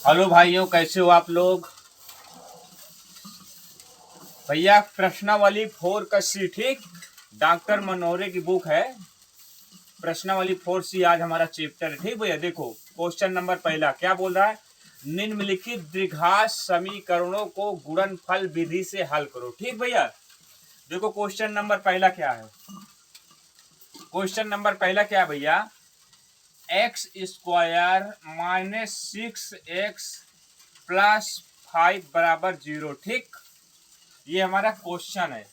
Hello भाइयों, कैसे हो आप लोग। भैया प्रश्नावली 4 का सी, ठीक। डॉक्टर मनोहरे की बुक है प्रश्नावली 4 सी। आज हमारा चैप्टर है, ठीक भैया। देखो क्वेश्चन नंबर पहला क्या बोल रहा है। निम्नलिखित द्विघात समीकरणों को गुणनफल विधि से हल करो, ठीक भैया। देखो क्वेश्चन नंबर पहला क्या है। क्वेश्चन नंबर पहला क्या है भैया। X square minus 6x plus 5 बराबर 0, ठीक। ये हमारा क्वेश्चन है।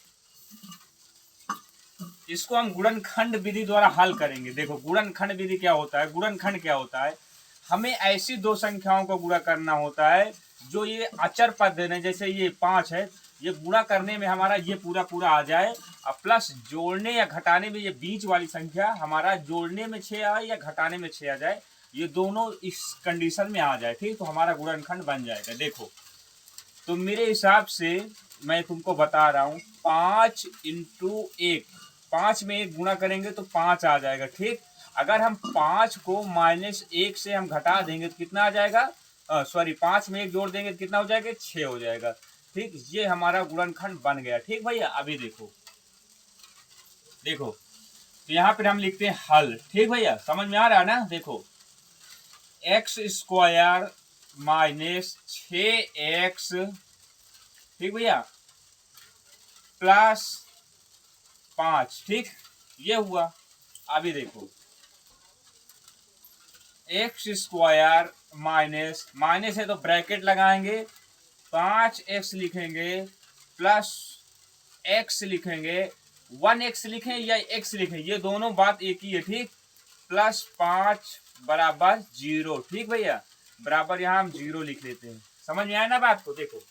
इसको हम गुणनखंड विधि द्वारा हल करेंगे। देखो गुणनखंड विधि क्या होता है, गुणनखंड क्या होता है। हमें ऐसी दो संख्याओं को गुणा करना होता है जो ये अचर पद देने, जैसे ये 5 है, ये गुणा करने में हमारा ये पूरा पूरा आ जाए, और प्लस जोड़ने या घटाने में ये बीच वाली संख्या हमारा जोड़ने में 6 आए या घटाने में 6 आ जाए, ये दोनों इस कंडीशन में आ जाए, ठीक। तो हमारा गुणनखंड बन जाएगा। देखो तो मेरे हिसाब से मैं तुमको बता रहा हूँ, 5 × 1, 5 में 1 गुणा करेंगे तो 5 आ जाएगा, ठीक। अगर हम 5 को -1 से हम घटा देंगे तो कितना आ जाएगा, सॉरी 5 में 1 जोड़ देंगे तो कितना हो जाएगा, 6 हो जाएगा, ठीक। ये हमारा गुणनखंड बन गया, ठीक भैया। अभी देखो देखो तो यहाँ पर हम लिखते हैं हल, ठीक भैया। समझ में आ रहा है ना। देखो एक्स स्क्वायर माइनस 6x, ठीक भैया, प्लस 5, ठीक। ये हुआ। अभी देखो एक्स स्क्वायर माइनस माइनस है तो ब्रैकेट लगाएंगे, 5x लिखेंगे प्लस x लिखेंगे, 1x लिखें या x लिखें, ये दोनों बात एक ही है, ठीक। प्लस 5 बराबर 0, ठीक भैया। बराबर यहाँ हम 0 लिख लेते हैं। समझ में आया ना बात को। देखो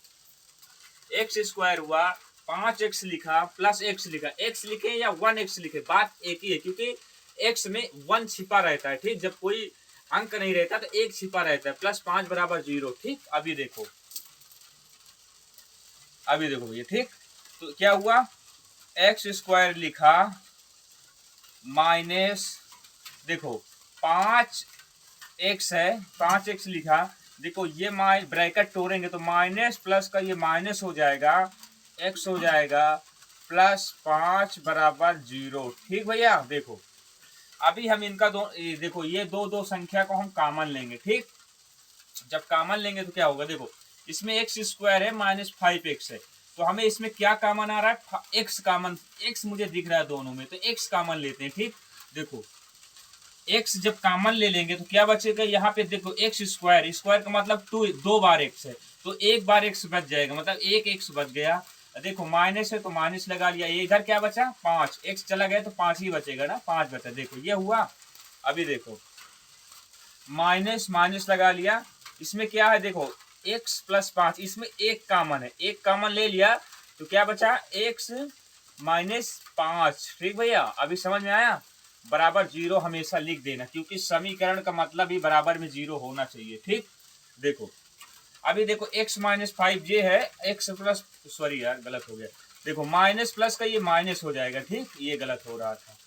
एक्स स्क्वायर हुआ, 5x लिखा प्लस x लिखा, x लिखे या 1x लिखे, बात एक ही है, क्योंकि x में 1 छिपा रहता है, ठीक। जब कोई अंक नहीं रहता तो 1 छिपा रहता है। प्लस 5 बराबर 0, ठीक। अभी देखो भैया, ठीक। तो क्या हुआ, एक्स स्क्वायर लिखा माइनस, देखो 5x है, 5x लिखा। देखो ये ब्रैकेट तोड़ेंगे तो माइनस प्लस का ये माइनस हो जाएगा, x हो जाएगा प्लस 5 बराबर 0, ठीक भैया। देखो अभी हम इनका देखो ये दो संख्या को हम कॉमन लेंगे, ठीक। जब कॉमन लेंगे तो क्या होगा, देखो इसमें एक्स स्क्वायर है -5x है, तो हमें इसमें क्या कॉमन आ रहा है, x कॉमन, x मुझे दिख रहा है दोनों में, तो x कॉमन लेते हैं, ठीक। देखो x जब कॉमन ले लेंगे तो क्या बचेगा, यहाँ पे देखो एक्स स्क्वायर, स्क्वायर का मतलब 2 बार x है, तो एक बार x बच जाएगा, मतलब एक x बच गया। देखो माइनस है तो माइनस लगा लिया, ये इधर क्या बचा 5, x चला गया तो 5 ही बचेगा ना, 5 बचा। देखो ये हुआ। अभी देखो माइनस माइनस लगा लिया, इसमें क्या है, देखो x प्लस 5, इसमें एक कॉमन है, एक कॉमन ले लिया तो क्या बचा, x -5, ठीक भैया। अभी समझ में आया। बराबर 0 हमेशा लिख देना, क्योंकि समीकरण का मतलब ही बराबर में 0 होना चाहिए, ठीक। देखो अभी देखो x -5 ये है, x प्लस, सॉरी यार गलत हो गया। देखो माइनस प्लस का ये माइनस हो जाएगा, ठीक। ये गलत हो रहा था।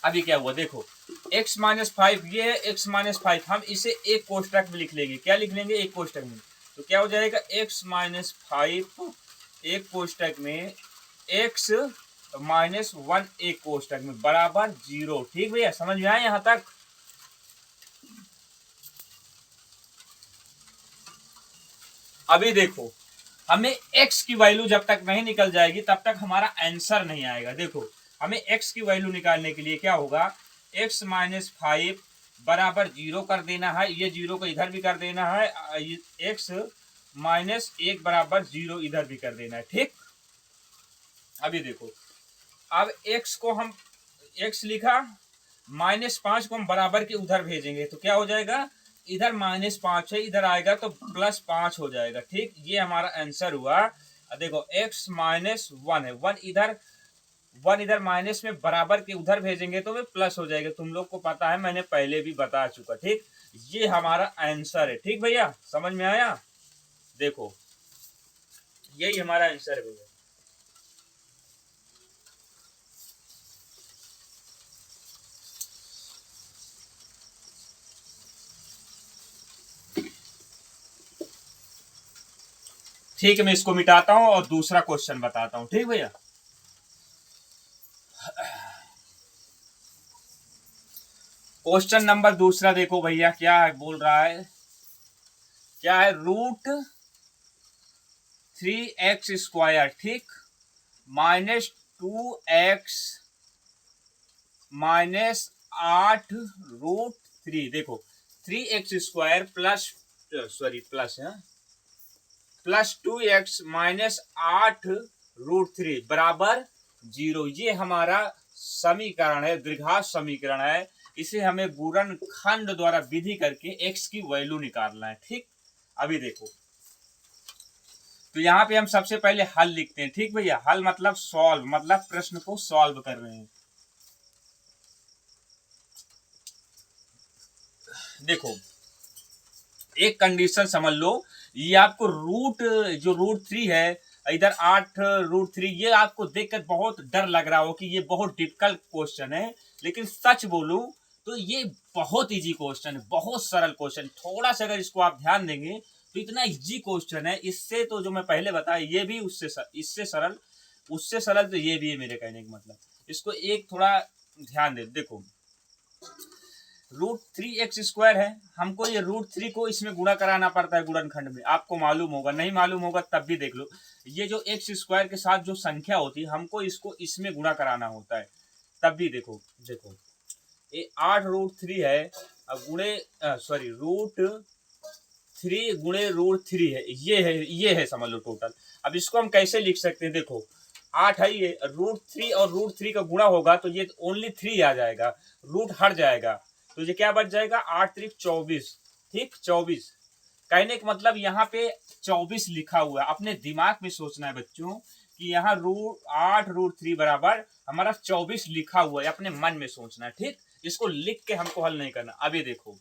अभी क्या हुआ, देखो x -5 ये है, x -5 हम इसे एक कोष्टक में लिख लेंगे। क्या लिख लेंगे, एक कोष्टक में। तो क्या हो जाएगा, x -5 एक कोष्टक में, x -1 एक कोष्टक में, बराबर 0, ठीक भैया। समझ में आया यहाँ तक। अभी देखो हमें x की वैल्यू जब तक नहीं निकल जाएगी तब तक हमारा आंसर नहीं आएगा। देखो हमें x की वैल्यू निकालने के लिए क्या होगा, x -5 बराबर 0 कर देना है, ये 0 को इधर भी कर देना है, x -1 बराबर 0 इधर भी कर देना है, ठीक। अभी देखो अब x को हम, x लिखा, -5 को हम बराबर के उधर भेजेंगे तो क्या हो जाएगा, इधर -5 है, इधर आएगा तो +5 हो जाएगा, ठीक। ये हमारा आंसर हुआ। देखो x -1 है, 1 इधर माइनस में बराबर के उधर भेजेंगे तो वे प्लस हो जाएगा। तुम लोग को पता है, मैंने पहले भी बता चुका, ठीक। ये हमारा आंसर है, ठीक भैया। समझ में आया। देखो यही हमारा आंसर है भैया। ठीक है, मैं इसको मिटाता हूं और दूसरा क्वेश्चन बताता हूं। ठीक भैया, क्वेश्चन नंबर दूसरा देखो भैया, क्या है बोल रहा है, क्या है, √3x², ठीक, -2x -8√3। देखो 3x² प्लस, सॉरी प्लस है, +2x -8√3 बराबर 0। ये हमारा समीकरण है, द्विघात समीकरण है। इसे हमें गुणनखंड द्वारा विधि करके x की वैल्यू निकालना है। ठीक, अभी देखो, तो यहाँ पे हम सबसे पहले हल लिखते हैं। ठीक भैया, हल मतलब सॉल्व, मतलब प्रश्न को सॉल्व कर रहे हैं। देखो, एक कंडीशन समझ लो, ये आपको जो √3 है, इधर 8√3, ये आपको देखकर बहुत डर लग रहा हो कि ये बहुत डिफिकल्ट क्वेश्चन है, लेकिन सच बोलूं तो ये बहुत इजी क्वेश्चन है, बहुत सरल क्वेश्चन। थोड़ा सा अगर इसको आप ध्यान देंगे तो इतना इजी क्वेश्चन है। इससे तो जो मैं पहले बताया, ये भी इससे सरल, उससे सरल तो ये भी है, मेरे कहने का मतलब। इसको एक थोड़ा ध्यान दे, देखो √3x² है, हमको ये √3 को इसमें गुणा कराना पड़ता है गुणनखंड में। आपको मालूम होगा, नहीं मालूम होगा तब भी देख लो, ये जो x² के साथ जो संख्या होती है, हमको इसको इसमें गुणा कराना होता है। तब भी देखो, ये 8√3 है, अब सॉरी √3 गुणे √3 है, ये है समझ लो टोटल। अब इसको हम कैसे लिख सकते हैं, देखो 8 है, ये √3 और √3 का गुणा होगा तो ये ओनली 3 आ जाएगा, रूट हट जाएगा, तो ये क्या बच जाएगा, 8 3 24। ठीक, 24 कहने का मतलब यहाँ पे 24 लिखा हुआ है। अपने दिमाग में सोचना है बच्चों कि यहाँ 8√3 बराबर हमारा 24 लिखा हुआ है, अपने मन में सोचना है। ठीक, इसको लिख के हमको हल नहीं करना। अभी देखो,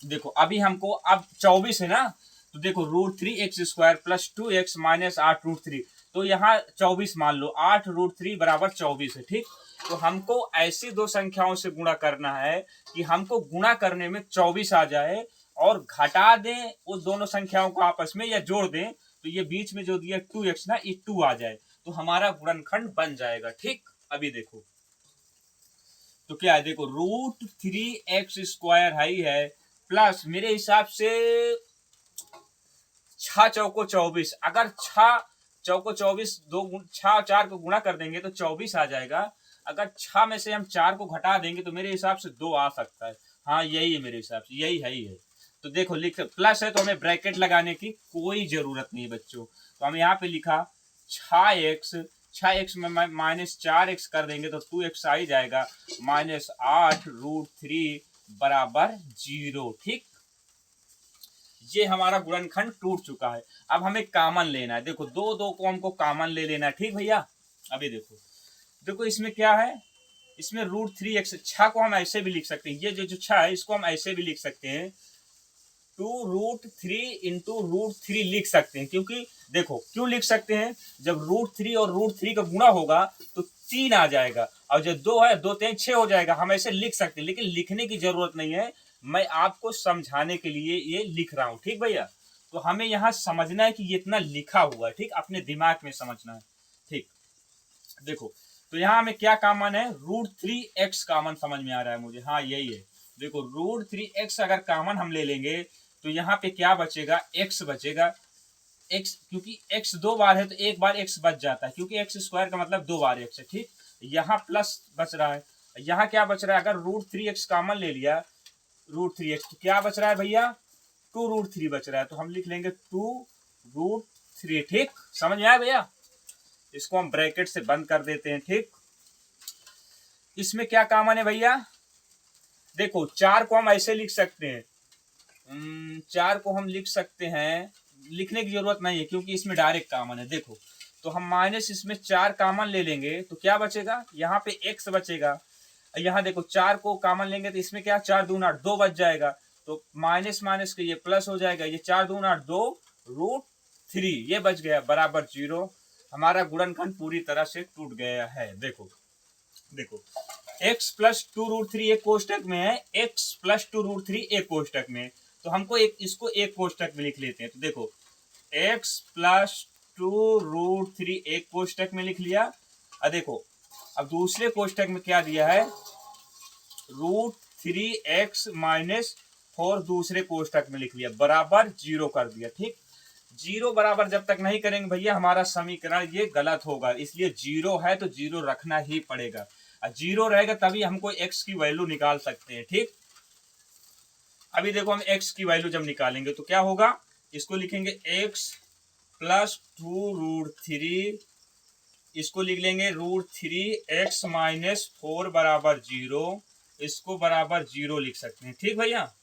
देखो अभी हमको, अब 24 है ना, तो देखो √3x² प्लस 2x -8√3, तो यहाँ 24 मान लो, 8√3 बराबर 24 है। ठीक, तो हमको ऐसी दो संख्याओं से गुणा करना है कि हमको गुणा करने में 24 आ जाए, और घटा दें उस दोनों संख्याओं को आपस में, या जोड़ दें तो ये बीच में जो दिया 2x ना, ये 2 आ जाए, तो हमारा गुणनखंड बन जाएगा। ठीक, अभी देखो, तो क्या है, देखो √3x² है प्लस, मेरे हिसाब से 6 चौको 24, अगर 6 चौको 24, 6 4 को गुणा कर देंगे तो 24 आ जाएगा। अगर 6 में से हम 4 को घटा देंगे तो मेरे हिसाब से 2 आ सकता है। हाँ, यही है मेरे हिसाब से, यही है ही है। तो देखो, लिख प्लस है तो हमें ब्रैकेट लगाने की कोई जरूरत नहीं है बच्चों। तो हम यहाँ पे लिखा 6x में -4x कर देंगे तो 2x आ ही जाएगा, -8√3 बराबर 0। ठीक, ये हमारा गुणनखंड टूट चुका है। अब हमें कॉमन लेना है। देखो, दो को हमको कॉमन ले लेना है। ठीक भैया, अभी देखो इसमें क्या है, इसमें √3x, 6 को हम ऐसे भी लिख सकते हैं, ये जो 6 है इसको हम ऐसे भी लिख सकते हैं, 2√3 इंटू √3 लिख सकते हैं। क्योंकि देखो क्यों लिख सकते हैं, जब √3 और √3 का गुणा होगा तो 3 आ जाएगा, और जब 2 है, 2 3 6 हो जाएगा। हम ऐसे लिख सकते हैं, लेकिन लिखने की जरूरत नहीं है, मैं आपको समझाने के लिए ये लिख रहा हूं। ठीक भैया, तो हमें यहाँ समझना है कि ये इतना लिखा हुआ है। ठीक, अपने दिमाग में समझना है। ठीक, देखो, तो यहाँ हमें क्या कॉमन है, √3x कॉमन समझ में आ रहा है मुझे। हाँ, यही है। देखो √3x अगर कॉमन हम ले लेंगे तो यहाँ पे क्या बचेगा, x बचेगा। x, क्योंकि x 2 बार है तो एक बार x बच जाता है, क्योंकि x² का मतलब 2 बार x है। ठीक, यहाँ प्लस बच रहा है, यहाँ क्या बच रहा है, अगर √3x कॉमन ले लिया, √3x, तो क्या बच रहा है भैया, 2√3 बच रहा है, तो हम लिख लेंगे 2√3। ठीक, समझ में आया भैया, इसको हम ब्रैकेट से बंद कर देते हैं। ठीक, इसमें क्या कॉमन है भैया, देखो 4 को हम ऐसे लिख सकते हैं, 4 को हम लिख सकते हैं, लिखने की जरूरत नहीं है क्योंकि इसमें डायरेक्ट कॉमन है। देखो, तो हम माइनस इसमें 4 कॉमन ले लेंगे तो क्या बचेगा, यहाँ पे x बचेगा। यहाँ देखो 4 को कॉमन लेंगे तो इसमें क्या, 4 दूना 8, 2 बच जाएगा, तो माइनस माइनस के ये प्लस हो जाएगा, ये 4 दूना 8, 2 √3 ये बच गया बराबर 0। हमारा गुणनखंड पूरी तरह से टूट गया है। देखो x + 2√3 एक कोष्टक में है, x + 2√3 एक कोष्टक में, तो तो हमको इसको एक कोष्टक में लिख लेते हैं। तो देखो x प्लस 2√3 एक कोष्टक में लिख लिया। अब देखो अब दूसरे कोष्टक में क्या दिया है, √3x-4 दूसरे कोष्टक में लिख लिया, बराबर 0 कर दिया। ठीक, 0 बराबर जब तक नहीं करेंगे भैया हमारा समीकरण ये गलत होगा, इसलिए 0 है तो 0 रखना ही पड़ेगा। 0 रहेगा तभी हमको x की वैल्यू निकाल सकते हैं। ठीक, अभी देखो हम x की वैल्यू जब निकालेंगे तो क्या होगा, इसको लिखेंगे x प्लस 2√3, इसको लिख लेंगे √3x-4 बराबर 0, इसको बराबर 0 लिख सकते हैं। ठीक भैया,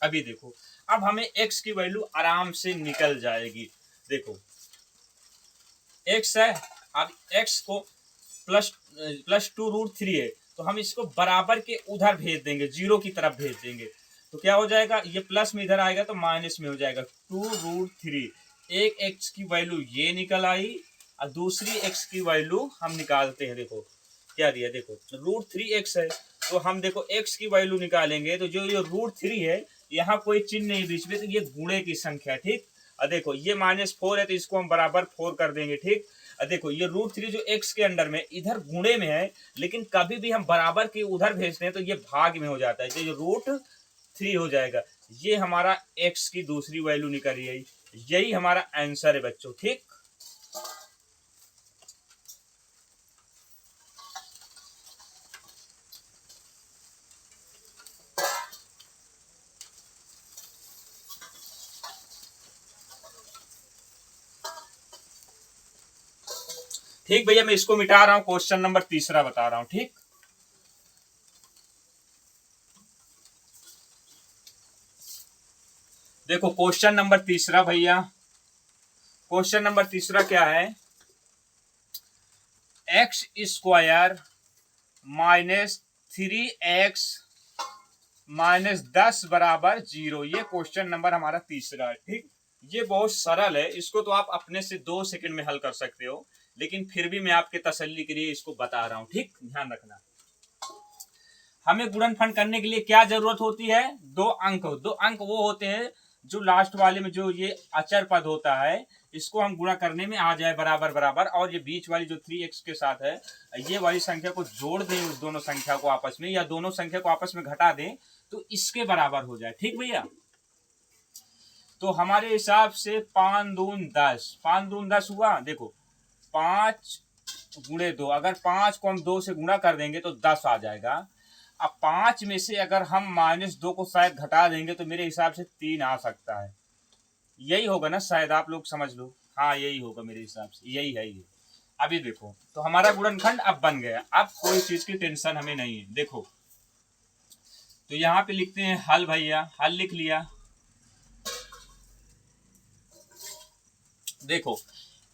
अभी देखो अब हमें x की वैल्यू आराम से निकल जाएगी। देखो x है, अब x को प्लस 2√3 है तो हम इसको बराबर के उधर भेज देंगे, 0 की तरफ भेज देंगे। तो क्या हो जाएगा, ये प्लस में इधर आएगा तो माइनस में हो जाएगा। 2√3, एक x की वैल्यू ये निकल आई और दूसरी x की वैल्यू हम निकालते हैं। देखो क्या दिया, देखो √3x है तो हम देखो x की वैल्यू निकालेंगे तो जो ये √3 है यहाँ कोई चिन्ह नहीं बीच में, तो ये गुणे की संख्या। ठीक, और देखो ये -4 है तो इसको हम बराबर 4 कर देंगे। ठीक, और देखो ये √3 जो x के अंडर में इधर गुणे में है, लेकिन कभी भी हम बराबर के उधर भेजते हैं तो ये भाग में हो जाता है, तो ये √3 हो जाएगा। ये हमारा x की दूसरी वैल्यू निकल आई, यही हमारा आंसर है बच्चों। ठीक, ठीक भैया, मैं इसको मिटा रहा हूं, क्वेश्चन नंबर तीसरा बता रहा हूं। ठीक, देखो क्वेश्चन नंबर तीसरा भैया, क्वेश्चन नंबर तीसरा क्या है, x² -3x -10 बराबर 0, ये क्वेश्चन नंबर हमारा तीसरा है। ठीक, ये बहुत सरल है, इसको तो आप अपने से 2 सेकंड में हल कर सकते हो, लेकिन फिर भी मैं आपके तसल्ली के लिए इसको बता रहा हूं। ठीक, ध्यान रखना, हमें गुणनफल करने के लिए क्या जरूरत होती है, 2 अंक। 2 अंक वो होते हैं जो लास्ट वाले में जो ये अचर पद होता है, इसको हम गुणा करने में आ जाए बराबर बराबर, और ये बीच वाली जो 3x के साथ है ये वाली संख्या को जोड़ दें उस दोनों संख्या को आपस में, या दोनों संख्या को आपस में घटा दें तो इसके बराबर हो जाए। ठीक भैया, तो हमारे हिसाब से 5 दून 10, 5 दून 10 हुआ। देखो 5 गुणे 2, अगर 5 को हम 2 से गुणा कर देंगे तो 10 आ जाएगा। अब 5 में से अगर हम -2 को शायद घटा देंगे तो मेरे हिसाब से 3 आ सकता है, यही होगा ना, शायद आप लोग समझ लो। हाँ यही होगा मेरे हिसाब से, यही है ये। अभी देखो तो हमारा गुणनखंड अब बन गया, अब कोई चीज की टेंशन हमें नहीं है। देखो तो यहाँ पे लिखते हैं हल भैया, हल लिख लिया। देखो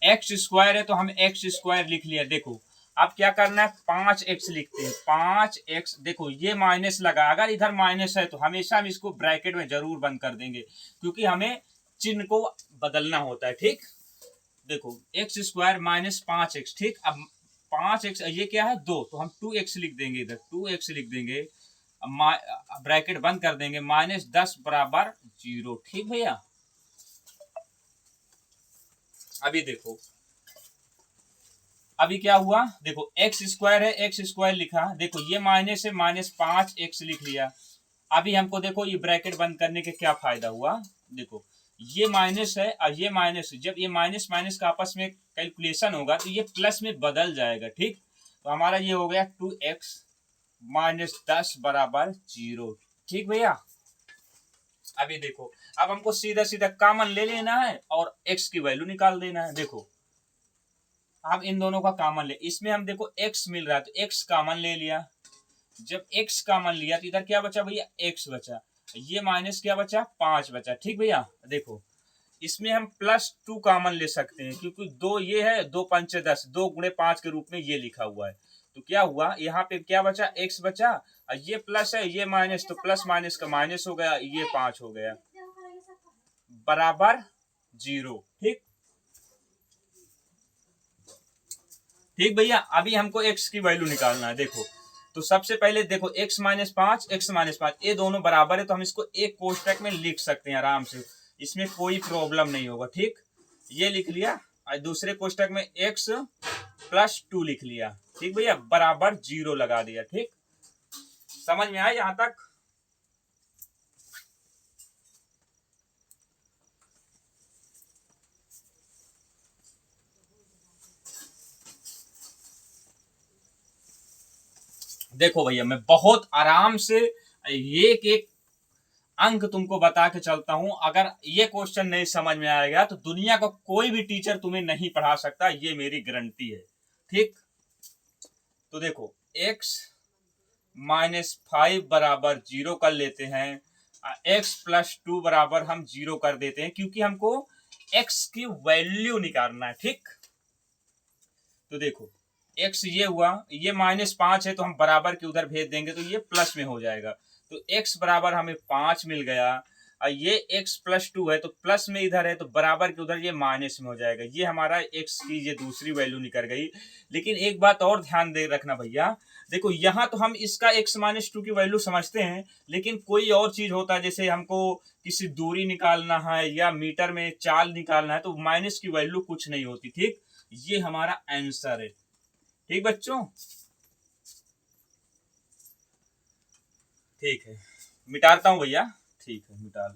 x² है तो हम x² लिख लिया। देखो अब क्या करना है, 5x लिखते हैं, 5x। देखो ये माइनस लगा, अगर इधर माइनस है तो हमेशा हम इसको ब्रैकेट में जरूर बंद कर देंगे, क्योंकि हमें चिन्ह को बदलना होता है। ठीक, देखो x² -5x। ठीक, अब 5x ये क्या है 2, तो हम 2x लिख देंगे, इधर 2x लिख देंगे, ब्रैकेट बंद कर देंगे, -10 बराबर 0। ठीक भैया, अभी देखो अभी क्या हुआ, देखो x² है, x² लिखा, देखो ये माइनस है, -5x लिख लिया। अभी हमको देखो ये ब्रैकेट बंद करने के क्या फायदा हुआ, देखो ये माइनस है और ये माइनस है, जब ये माइनस माइनस का आपस में कैलकुलेशन होगा तो ये प्लस में बदल जाएगा। ठीक, तो हमारा ये हो गया 2x -10 बराबर 0। ठीक भैया, अभी देखो अब हमको सीधा सीधा कॉमन ले लेना है और x की वैल्यू निकाल देना है। देखो हम इन दोनों का कॉमन ले, इसमें हम देखो x मिल रहा है तो x कॉमन ले लिया। जब x कॉमन लिया तो इधर क्या बचा भैया, x बचा, ये माइनस क्या बचा, 5 बचा। ठीक भैया, देखो इसमें हम +2 कॉमन ले सकते हैं, क्योंकि 2 ये है, 2 पंचे 10, 2 गुणे 5 के रूप में ये लिखा हुआ है। तो क्या हुआ, यहाँ पे क्या बचा, x बचा, और ये प्लस है ये माइनस, तो प्लस माइनस का माइनस हो गया, ये 5 हो गया, बराबर 0। ठीक, ठीक भैया, अभी हमको x की वैल्यू निकालना है। देखो तो सबसे पहले देखो x माइनस 5 x माइनस 5 ये दोनों बराबर है, तो हम इसको एक कोष्टक में लिख सकते हैं आराम से, इसमें कोई प्रॉब्लम नहीं होगा। ठीक, ये लिख लिया और दूसरे कोष्टक में x प्लस 2 लिख लिया। ठीक भैया, बराबर 0 लगा दिया। ठीक, समझ में आया यहां तक? देखो भैया, मैं बहुत आराम से एक एक अंक तुमको बता के चलता हूं। अगर ये क्वेश्चन नहीं समझ में आएगा तो दुनिया का कोई भी टीचर तुम्हें नहीं पढ़ा सकता, ये मेरी गारंटी है। ठीक, तो देखो x माइनस 5 बराबर 0 कर लेते हैं, x प्लस 2 बराबर हम 0 कर देते हैं, क्योंकि हमको x की वैल्यू निकालना है। ठीक, तो देखो x ये हुआ, ये -5 है तो हम बराबर के उधर भेज देंगे तो ये प्लस में हो जाएगा। तो x बराबर हमें 5 मिल गया, और ये x प्लस 2 है तो प्लस में इधर है तो बराबर के उधर ये माइनस में हो जाएगा। ये हमारा x की ये दूसरी वैल्यू निकल गई। लेकिन एक बात और ध्यान दे रखना भैया, देखो यहाँ तो हम इसका x माइनस 2 की वैल्यू समझते हैं, लेकिन कोई और चीज होता है, जैसे हमको किसी दूरी निकालना है या मीटर में चाल निकालना है तो माइनस की वैल्यू कुछ नहीं होती। ठीक, ये हमारा आंसर है। ठीक बच्चों, ठीक है, मिटाता हूं भैया। ठीक है, मिटा।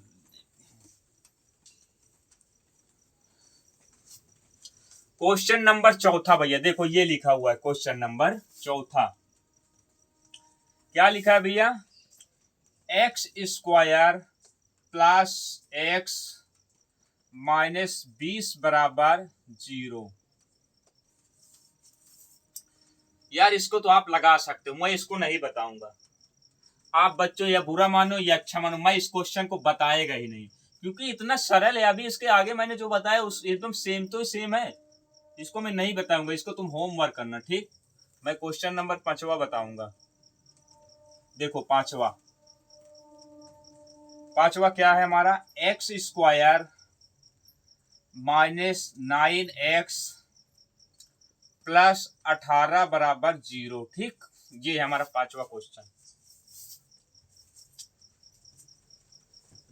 क्वेश्चन नंबर चौथा भैया, देखो ये लिखा हुआ है क्वेश्चन नंबर चौथा। क्या लिखा है भैया? X square plus x minus 20 बराबर 0। यार इसको तो आप लगा सकते हो, मैं इसको नहीं बताऊंगा। आप बच्चों या बुरा मानो या अच्छा मानो, मैं इस क्वेश्चन को बताएगा ही नहीं, क्योंकि इतना सरल है। अभी इसके आगे मैंने जो बताया उस एकदम सेम तो सेम है, इसको मैं नहीं बताऊंगा। इसको तुम होमवर्क करना। ठीक, मैं क्वेश्चन नंबर 5वां बताऊंगा। देखो पांचवा क्या है हमारा? X square minus 9x plus 18 बराबर 0। ठीक, ये है हमारा पांचवा क्वेश्चन।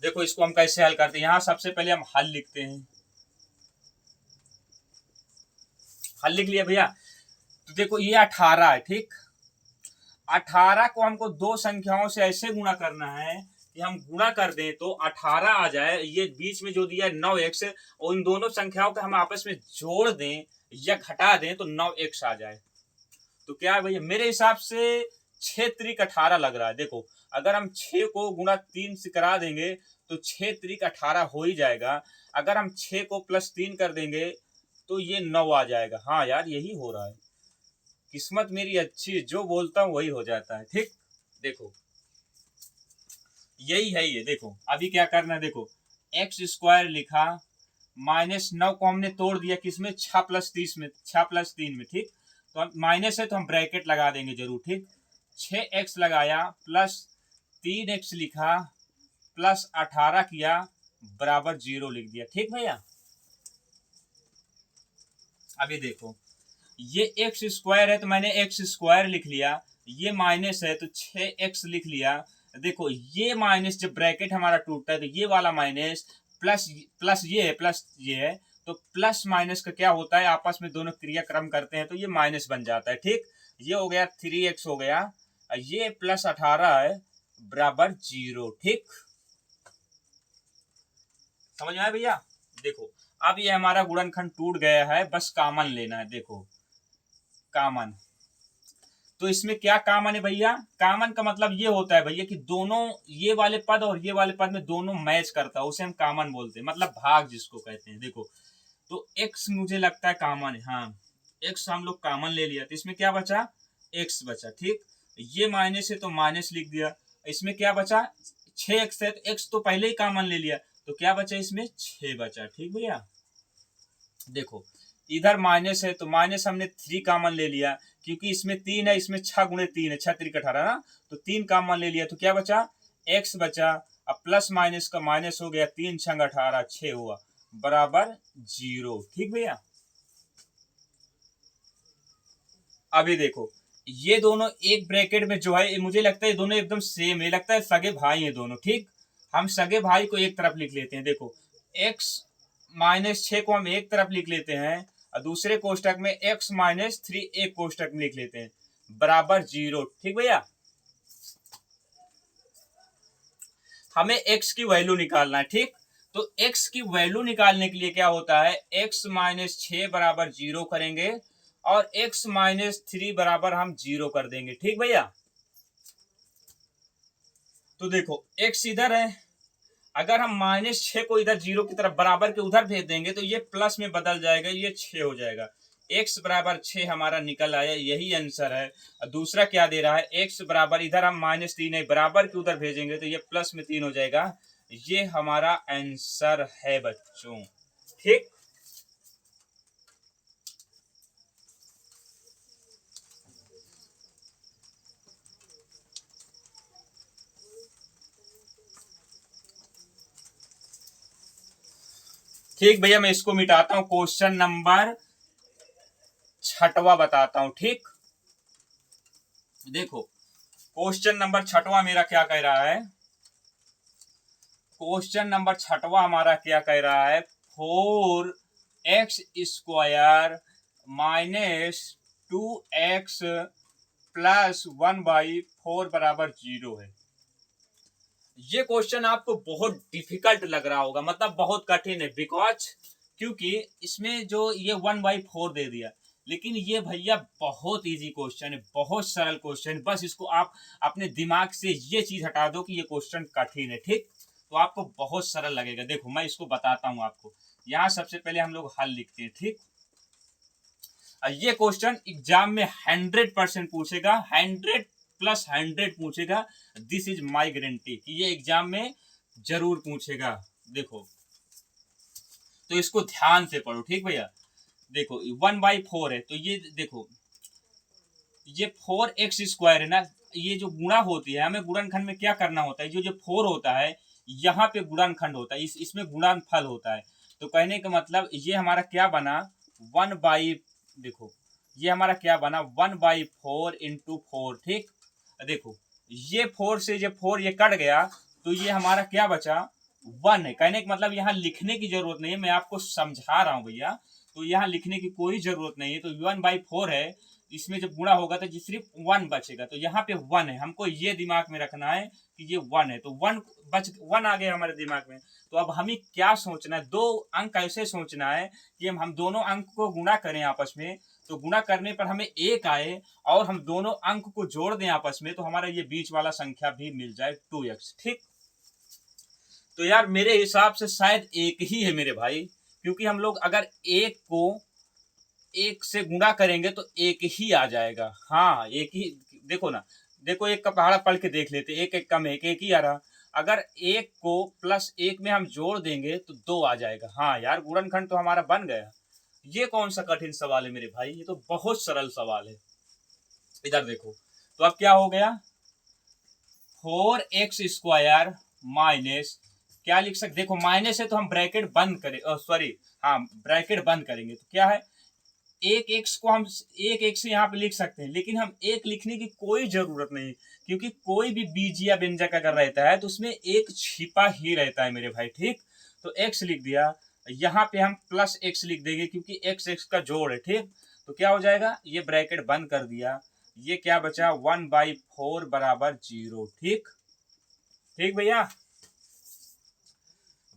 देखो इसको हम कैसे हल करते हैं, यहां सबसे पहले हम हल लिखते हैं। हल लिख लिया भैया, तो देखो ये 18 है। ठीक, 18 को हमको दो संख्याओं से ऐसे गुणा करना है कि हम गुणा कर दें तो 18 आ जाए, ये बीच में जो दिया है 9x, और इन दोनों संख्याओं को हम आपस में जोड़ दें या घटा दें तो 9x आ जाए। तो क्या है भैया, मेरे हिसाब से 6 त्रिक 18 लग रहा है। देखो अगर हम 6 को गुणा 3 से करा देंगे तो 6 त्रिक 18 हो ही जाएगा। अगर हम 6 को प्लस 3 कर देंगे तो ये 9 आ जाएगा। हाँ यार, यही हो रहा है, किस्मत मेरी अच्छी है, जो बोलता हूँ वही हो जाता है। ठीक, देखो यही है ये। देखो अभी क्या करना है, देखो एक्स स्क्वायर लिखा, -9 को हमने तोड़ दिया किसमें? 6 प्लस 30 में, 6 प्लस 3 में। ठीक, तो हम माइनस है तो हम ब्रैकेट लगा देंगे जरूर। ठीक, 6x लगाया प्लस 3x लिखा प्लस 18 किया बराबर 0 लिख दिया। ठीक भैया, अभी देखो ये एक्स स्क्वायर है तो मैंने एक्स स्क्वायर लिख लिया, ये माइनस है तो 6x लिख लिया। देखो ये माइनस जब ब्रैकेट हमारा टूटता है तो ये वाला माइनस प्लस प्लस ये है, प्लस ये है, तो प्लस माइनस का क्या होता है, आपस में दोनों क्रियाक्रम करते हैं तो ये माइनस बन जाता है। ठीक, ये हो गया 3x हो गया, ये प्लस 18 है बराबर 0। ठीक, समझ में आया भैया? देखो अब ये हमारा गुणनखंड टूट गया है, बस कॉमन लेना है। देखो कॉमन, तो इसमें क्या कॉमन है भैया? कॉमन का मतलब ये होता है भैया कि दोनों ये वाले पद और ये वाले पद में दोनों मैच करता है, उसे हम कॉमन बोलते हैं, मतलब भाग जिसको कहते हैं। देखो तो x मुझे लगता है कॉमन है। हाँ, x हम लोग कॉमन ले लिया तो इसमें क्या बचा? x बचा। ठीक, ये माइनस है तो माइनस लिख दिया। इसमें क्या बचा? 6x है तो x तो पहले ही कॉमन ले लिया, तो क्या बचा? इसमें 6 बचा। ठीक भैया, देखो इधर माइनस है तो माइनस हमने 3 कॉमन ले लिया, क्योंकि इसमें 3 है, इसमें 6 गुणे 3 है, 6 त्रिक 18 ना, तो 3 कॉमन ले लिया तो क्या बचा? x बचा। अब प्लस माइनस का माइनस हो गया, 3 छंग 18, 6 हुआ बराबर 0। ठीक भैया, अभी देखो ये दोनों एक ब्रैकेट में जो है, मुझे लगता है ये दोनों एकदम सेम है, लगता है सगे भाई हैं दोनों। ठीक, हम सगे भाई को एक तरफ लिख लेते हैं। देखो x माइनस 6 को हम एक तरफ लिख लेते हैं और दूसरे कोष्टक में x माइनस 3 एक कोष्टक में लिख लेते हैं, बराबर 0। ठीक भैया, हमें x की वैल्यू निकालना है। ठीक, तो x की वैल्यू निकालने के लिए क्या होता है, x माइनस 6 बराबर 0 करेंगे और x माइनस 3 बराबर हम 0 कर देंगे। ठीक भैया, तो देखो x इधर है, अगर हम माइनस 6 को इधर 0 की तरफ बराबर के उधर भेज देंगे तो ये प्लस में बदल जाएगा, ये 6 हो जाएगा। x बराबर 6 हमारा निकल आया, यही आंसर है। और दूसरा क्या दे रहा है, x बराबर इधर हम माइनस 3 है, बराबर के उधर भेजेंगे तो ये प्लस में 3 हो जाएगा। ये हमारा आंसर है बच्चों। ठीक, ठीक भैया, मैं इसको मिटाता हूं, क्वेश्चन नंबर 6वां बताता हूं। ठीक, देखो क्वेश्चन नंबर 6वां मेरा क्या कह रहा है, क्वेश्चन नंबर 6वां हमारा क्या कह रहा है, 4x square minus 2x plus 1/4 बराबर 0 है। ये क्वेश्चन आपको बहुत डिफिकल्ट लग रहा होगा, मतलब बहुत कठिन है, बिकॉज क्योंकि इसमें जो ये 1/4 दे दिया, लेकिन ये भैया बहुत इजी क्वेश्चन है, बहुत सरल क्वेश्चन है। बस इसको आप अपने दिमाग से ये चीज हटा दो कि ये क्वेश्चन कठिन है। ठीक, तो आपको बहुत सरल लगेगा। देखो मैं इसको बताता हूं आपको, यहाँ सबसे पहले हम लोग हल लिखते हैं। ठीक, ये क्वेश्चन एग्जाम में 100% पूछेगा, 100+100 पूछेगा। दिस इज माई गारंटी कि ये एग्जाम में जरूर पूछेगा। देखो तो इसको ध्यान से पढ़ो। ठीक भैया, देखो 1/4 है, तो ये देखो ये 4x स्क्वायर है ना, ये जो गुणा होती है, हमें गुणनखंड में क्या करना होता है, जो 4 होता है यहाँ पे गुणनखंड होता है, इसमें गुणनफल होता है। तो कहने का मतलब ये हमारा क्या बना, 1/, देखो ये हमारा क्या बना, 1/4 इंटू 4। ठीक, देखो ये 4 से ये 4 ये कट गया, तो ये हमारा क्या बचा, 1 है। कहने का मतलब यहाँ लिखने की जरूरत नहीं है, मैं आपको समझा रहा हूँ भैया, तो यहाँ लिखने की कोई जरूरत नहीं है। तो 1/4 है, इसमें जब गुणा होगा तो सिर्फ 1 बचेगा, तो यहाँ पे 1 है, हमको ये दिमाग में रखना है कि ये 1 है। तो 1 आ गया हमारे दिमाग में। तो अब हमें क्या सोचना है, दो अंक ऐसे सोचना है कि हम दोनों अंक को गुणा करें आपस में, तो गुणा करने पर हमें 1 आए और हम दोनों अंक को जोड़ दें आपस में, तो हमारा ये बीच वाला संख्या भी मिल जाए 2x। ठीक, तो यार मेरे हिसाब से शायद एक ही है मेरे भाई, क्योंकि हम लोग अगर एक को एक से गुणा करेंगे तो एक ही आ जाएगा। हाँ एक ही, देखो ना, देखो एक का पहाड़ा पढ़ के देख लेते, एक एक कम है, एक ही आ रहा। अगर एक को प्लस एक में हम जोड़ देंगे तो 2 आ जाएगा। हाँ यार, गुणनखंड तो हमारा बन गया। ये कौन सा कठिन सवाल है मेरे भाई, ये तो बहुत सरल सवाल है। इधर देखो, तो अब क्या हो गया, 4x स्क्वायर माइनस, क्या लिख सकते, देखो माइनस है तो हम ब्रैकेट बंद करें, सॉरी, हाँ ब्रैकेट बंद करेंगे तो क्या है, एक एक्स को हम एक एक्स यहाँ पे लिख सकते हैं, लेकिन हम एक लिखने की कोई जरूरत नहीं, क्योंकि कोई भी बीज या व्यंजक अगर रहता है तो उसमें एक छिपा ही रहता है मेरे भाई। ठीक, तो एक्स लिख दिया, यहाँ पे हम प्लस एक्स लिख देंगे क्योंकि एक्स एक्स का जोड़ है। ठीक, तो क्या हो जाएगा, ये ब्रैकेट बंद कर दिया, ये क्या बचा, 1/4 बराबर 0। ठीक, ठीक भैया,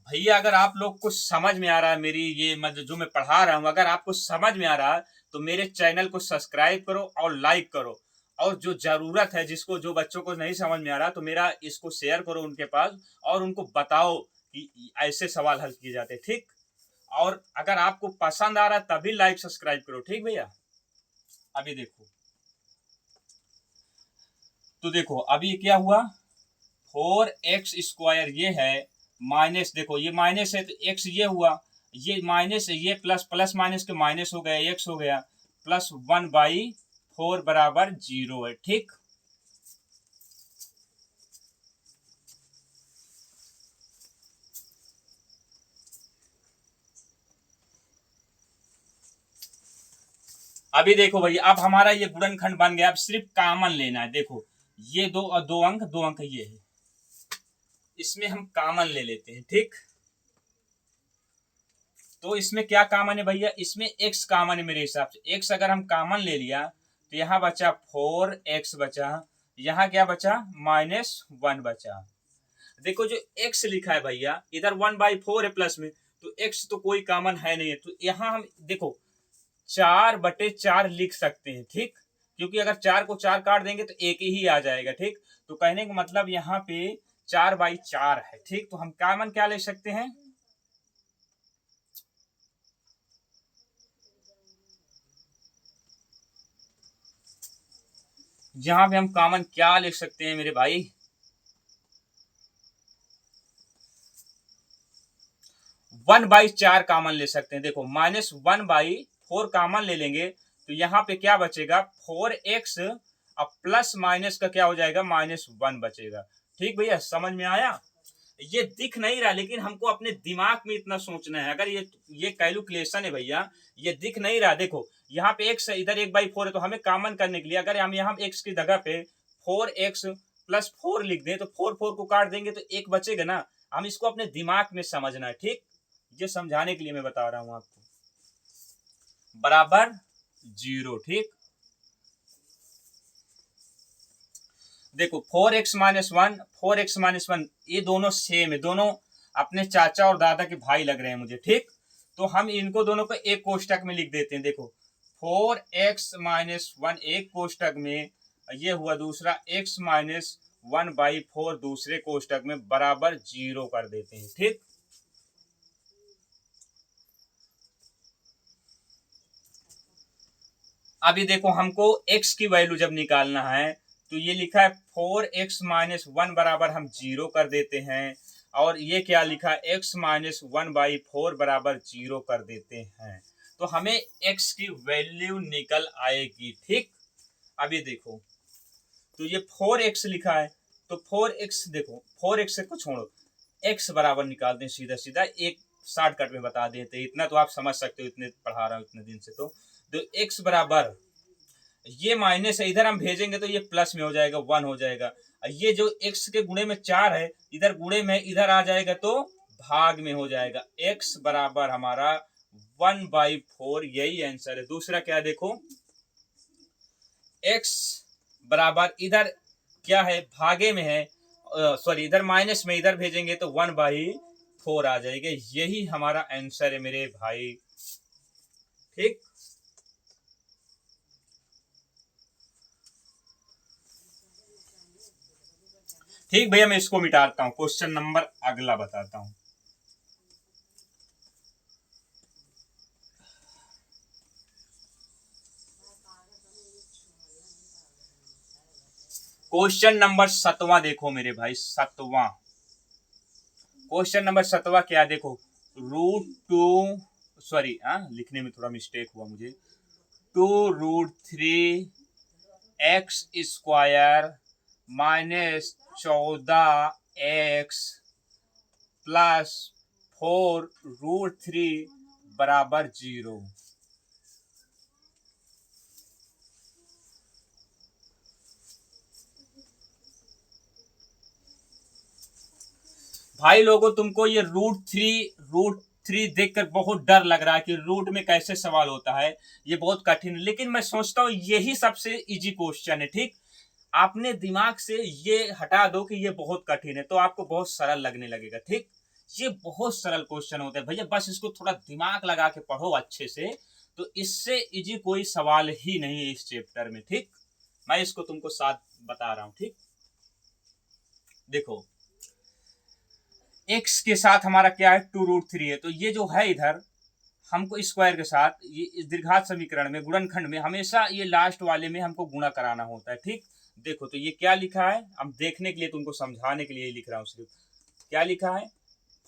भैया अगर आप लोग को समझ में आ रहा है मेरी ये मतलब जो मैं पढ़ा रहा हूँ, अगर आपको समझ में आ रहा है तो मेरे चैनल को सब्सक्राइब करो और लाइक करो, और जो जरूरत है, जिसको जो बच्चों को नहीं समझ में आ रहा तो मेरा इसको शेयर करो उनके पास, और उनको बताओ कि ऐसे सवाल हल किए जाते हैं। ठीक, और अगर आपको पसंद आ रहा है तभी लाइक सब्सक्राइब करो। ठीक भैया, अभी देखो, तो देखो अभी क्या हुआ, 4x स्क्वायर ये है माइनस, देखो ये माइनस है तो x ये हुआ, ये माइनस है, ये प्लस, प्लस माइनस के माइनस हो गया, x हो गया, प्लस 1/4 बराबर 0 है। ठीक, अभी देखो भैया, अब हमारा ये गुणनखंड बन गया। अब सिर्फ कॉमन लेना है। देखो ये दो अंक ये है, इसमें हम कॉमन ले लेते हैं। ठीक, तो इसमें क्या कॉमन है भैया, इसमें x कॉमन है मेरे हिसाब से। x अगर हम कॉमन ले लिया तो यहाँ बचा 4x बचा, यहाँ क्या बचा -1 बचा। देखो जो x लिखा है भैया, इधर 1/4 है प्लस में, तो x तो कोई कॉमन है नहीं है, तो यहाँ हम देखो 4/4 लिख सकते हैं। ठीक, क्योंकि अगर 4 को 4 काट देंगे तो एक ही आ जाएगा। ठीक, तो कहने का मतलब यहाँ पे 4/4 है। ठीक, तो हम कॉमन क्या ले सकते हैं, यहां पे हम कॉमन क्या लिख सकते हैं मेरे भाई, 1/4 कॉमन ले सकते हैं। देखो -1/4 कॉमन ले लेंगे तो यहाँ पे क्या बचेगा 4x, अब प्लस माइनस का क्या हो जाएगा -1 बचेगा। ठीक भैया, समझ में आया। ये दिख नहीं रहा, लेकिन हमको अपने दिमाग में इतना सोचना है। अगर ये कैलकुलेशन है भैया, ये दिख नहीं रहा। देखो यहाँ पे x है, इधर 1/4 है, तो हमें कॉमन करने के लिए अगर हम यहाँ x की जगह पे 4x + 4 लिख दें तो 4 को काट देंगे तो एक बचेगा ना। हम इसको अपने दिमाग में समझना है। ठीक, ये समझाने के लिए मैं बता रहा हूं आपको, बराबर 0। ठीक, देखो 4x - 1 ये दोनों सेम है, दोनों अपने चाचा और दादा के भाई लग रहे हैं मुझे। ठीक, तो हम इनको दोनों को एक कोष्टक में लिख देते हैं। देखो 4x - 1 एक कोष्टक में, ये हुआ दूसरा x - 1/4 दूसरे कोष्टक में, बराबर 0 कर देते हैं। ठीक, अभी देखो हमको x की वैल्यू जब निकालना है तो ये लिखा है 4x - 1 बराबर हम 0 कर देते हैं, और ये क्या लिखा है x - 1/4 बराबर 0 कर देते हैं, तो हमें x की वैल्यू निकल आएगी। ठीक, अभी देखो तो ये 4x लिखा है, तो 4x देखो 4x को छोड़ो, x बराबर निकालते हैं सीधा सीधा, एक शॉर्टकट में बता देते हैं, इतना तो आप समझ सकते हो, इतने पढ़ा रहा हूँ इतने दिन से। तो x बराबर, ये माइनस है, इधर हम भेजेंगे तो ये प्लस में हो जाएगा, 1 हो जाएगा। ये जो x के गुणे में 4 है, इधर गुणे में इधर आ जाएगा तो भाग में हो जाएगा। x बराबर हमारा 1/4, यही आंसर है। दूसरा क्या देखो, x बराबर इधर क्या है, भागे में है, सॉरी इधर माइनस में, इधर भेजेंगे तो 1/4 आ जाएगा। यही हमारा आंसर है मेरे भाई। ठीक, ठीक भैया, मैं इसको मिटाता हूं, क्वेश्चन नंबर अगला बताता हूं। क्वेश्चन नंबर 7वां देखो मेरे भाई, 7वां क्वेश्चन नंबर 7वां क्या देखो, √2, सॉरी लिखने में थोड़ा मिस्टेक हुआ मुझे, 2√3x² -14x प्लस 4√3 बराबर 0। भाई लोगों, तुमको ये √3 देखकर बहुत डर लग रहा है कि रूट में कैसे सवाल होता है, ये बहुत कठिन है, लेकिन मैं सोचता हूँ यही सबसे इजी क्वेश्चन है। ठीक, आपने दिमाग से ये हटा दो कि ये बहुत कठिन है, तो आपको बहुत सरल लगने लगेगा। ठीक, ये बहुत सरल क्वेश्चन होता है भैया, बस इसको थोड़ा दिमाग लगा के पढ़ो अच्छे से, तो इससे इजी कोई सवाल ही नहीं है इस चैप्टर में। ठीक, मैं इसको तुमको साथ बता रहा हूं। ठीक, देखो x के साथ हमारा क्या है 2√3 है, तो ये जो है इधर हमको स्क्वायर के साथ, ये इस दीर्घात समीकरण में गुणनखंड में हमेशा ये लास्ट वाले में हमको गुणा कराना होता है। ठीक, देखो तो ये क्या लिखा है, हम देखने के लिए, तुमको समझाने के लिए लिख रहा हूँ सिर्फ, क्या लिखा है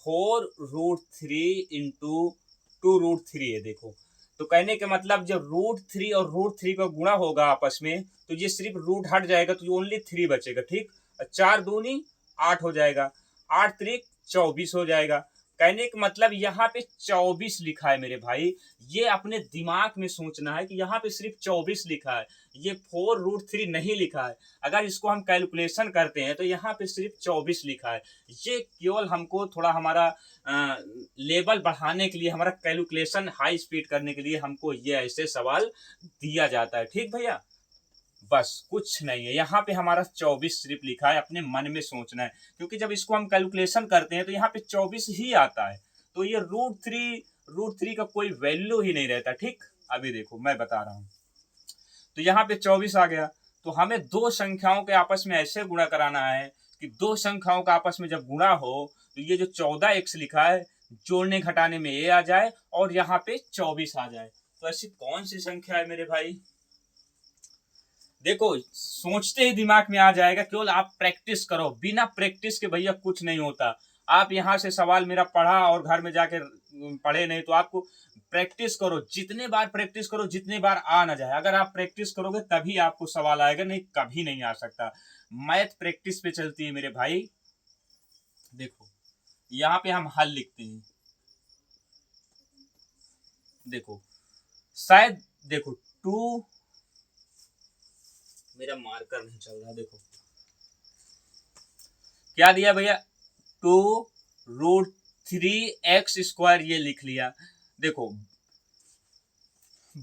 4√3 इंटू 2√3 है। देखो तो कहने के मतलब जब √3 और √3 का गुणा होगा आपस में, तो ये सिर्फ रूट हट जाएगा तो ये ओनली 3 बचेगा। ठीक, 4 दूनी 8 हो जाएगा, 8 त्रिक 24 हो जाएगा। कहने का मतलब यहाँ पे 24 लिखा है मेरे भाई। ये अपने दिमाग में सोचना है कि यहाँ पे सिर्फ 24 लिखा है, ये 4√3 नहीं लिखा है। अगर इसको हम कैलकुलेशन करते हैं तो यहाँ पे सिर्फ 24 लिखा है। ये केवल हमको थोड़ा हमारा लेवल बढ़ाने के लिए, हमारा कैलकुलेशन हाई स्पीड करने के लिए हमको ये ऐसे सवाल दिया जाता है। ठीक भैया, बस कुछ नहीं है। यहाँ पे हमारा 24 सिर्फ लिखा है, अपने मन में सोचना है, क्योंकि जब इसको हम कैलकुलेशन करते हैं तो यहाँ पे 24 ही आता है। तो ये √3 का कोई वैल्यू ही नहीं रहता। ठीक, अभी देखो मैं बता रहा हूँ। तो यहाँ पे 24 आ गया, तो हमें दो संख्याओं के आपस में ऐसे गुणा कराना है कि दो संख्याओं का आपस में जब गुणा हो तो ये जो 14x लिखा है जोड़ने घटाने में ये आ जाए और यहाँ पे 24 आ जाए। तो ऐसी कौन सी संख्या है मेरे भाई? देखो, सोचते ही दिमाग में आ जाएगा, केवल आप प्रैक्टिस करो। बिना प्रैक्टिस के भैया कुछ नहीं होता। आप यहाँ से सवाल मेरा पढ़ा और घर में जाके पढ़े नहीं, तो आपको प्रैक्टिस करो। जितने बार प्रैक्टिस करो, जितने बार आ ना जाए, अगर आप प्रैक्टिस करोगे तभी आपको सवाल आएगा, नहीं कभी नहीं आ सकता। मैथ प्रैक्टिस पे चलती है मेरे भाई। देखो यहाँ पे हम हल लिखते हैं। देखो शायद, देखो मेरा मार्कर नहीं चल रहा। देखो क्या दिया भैया, 2√3x², ये लिख लिया। देखो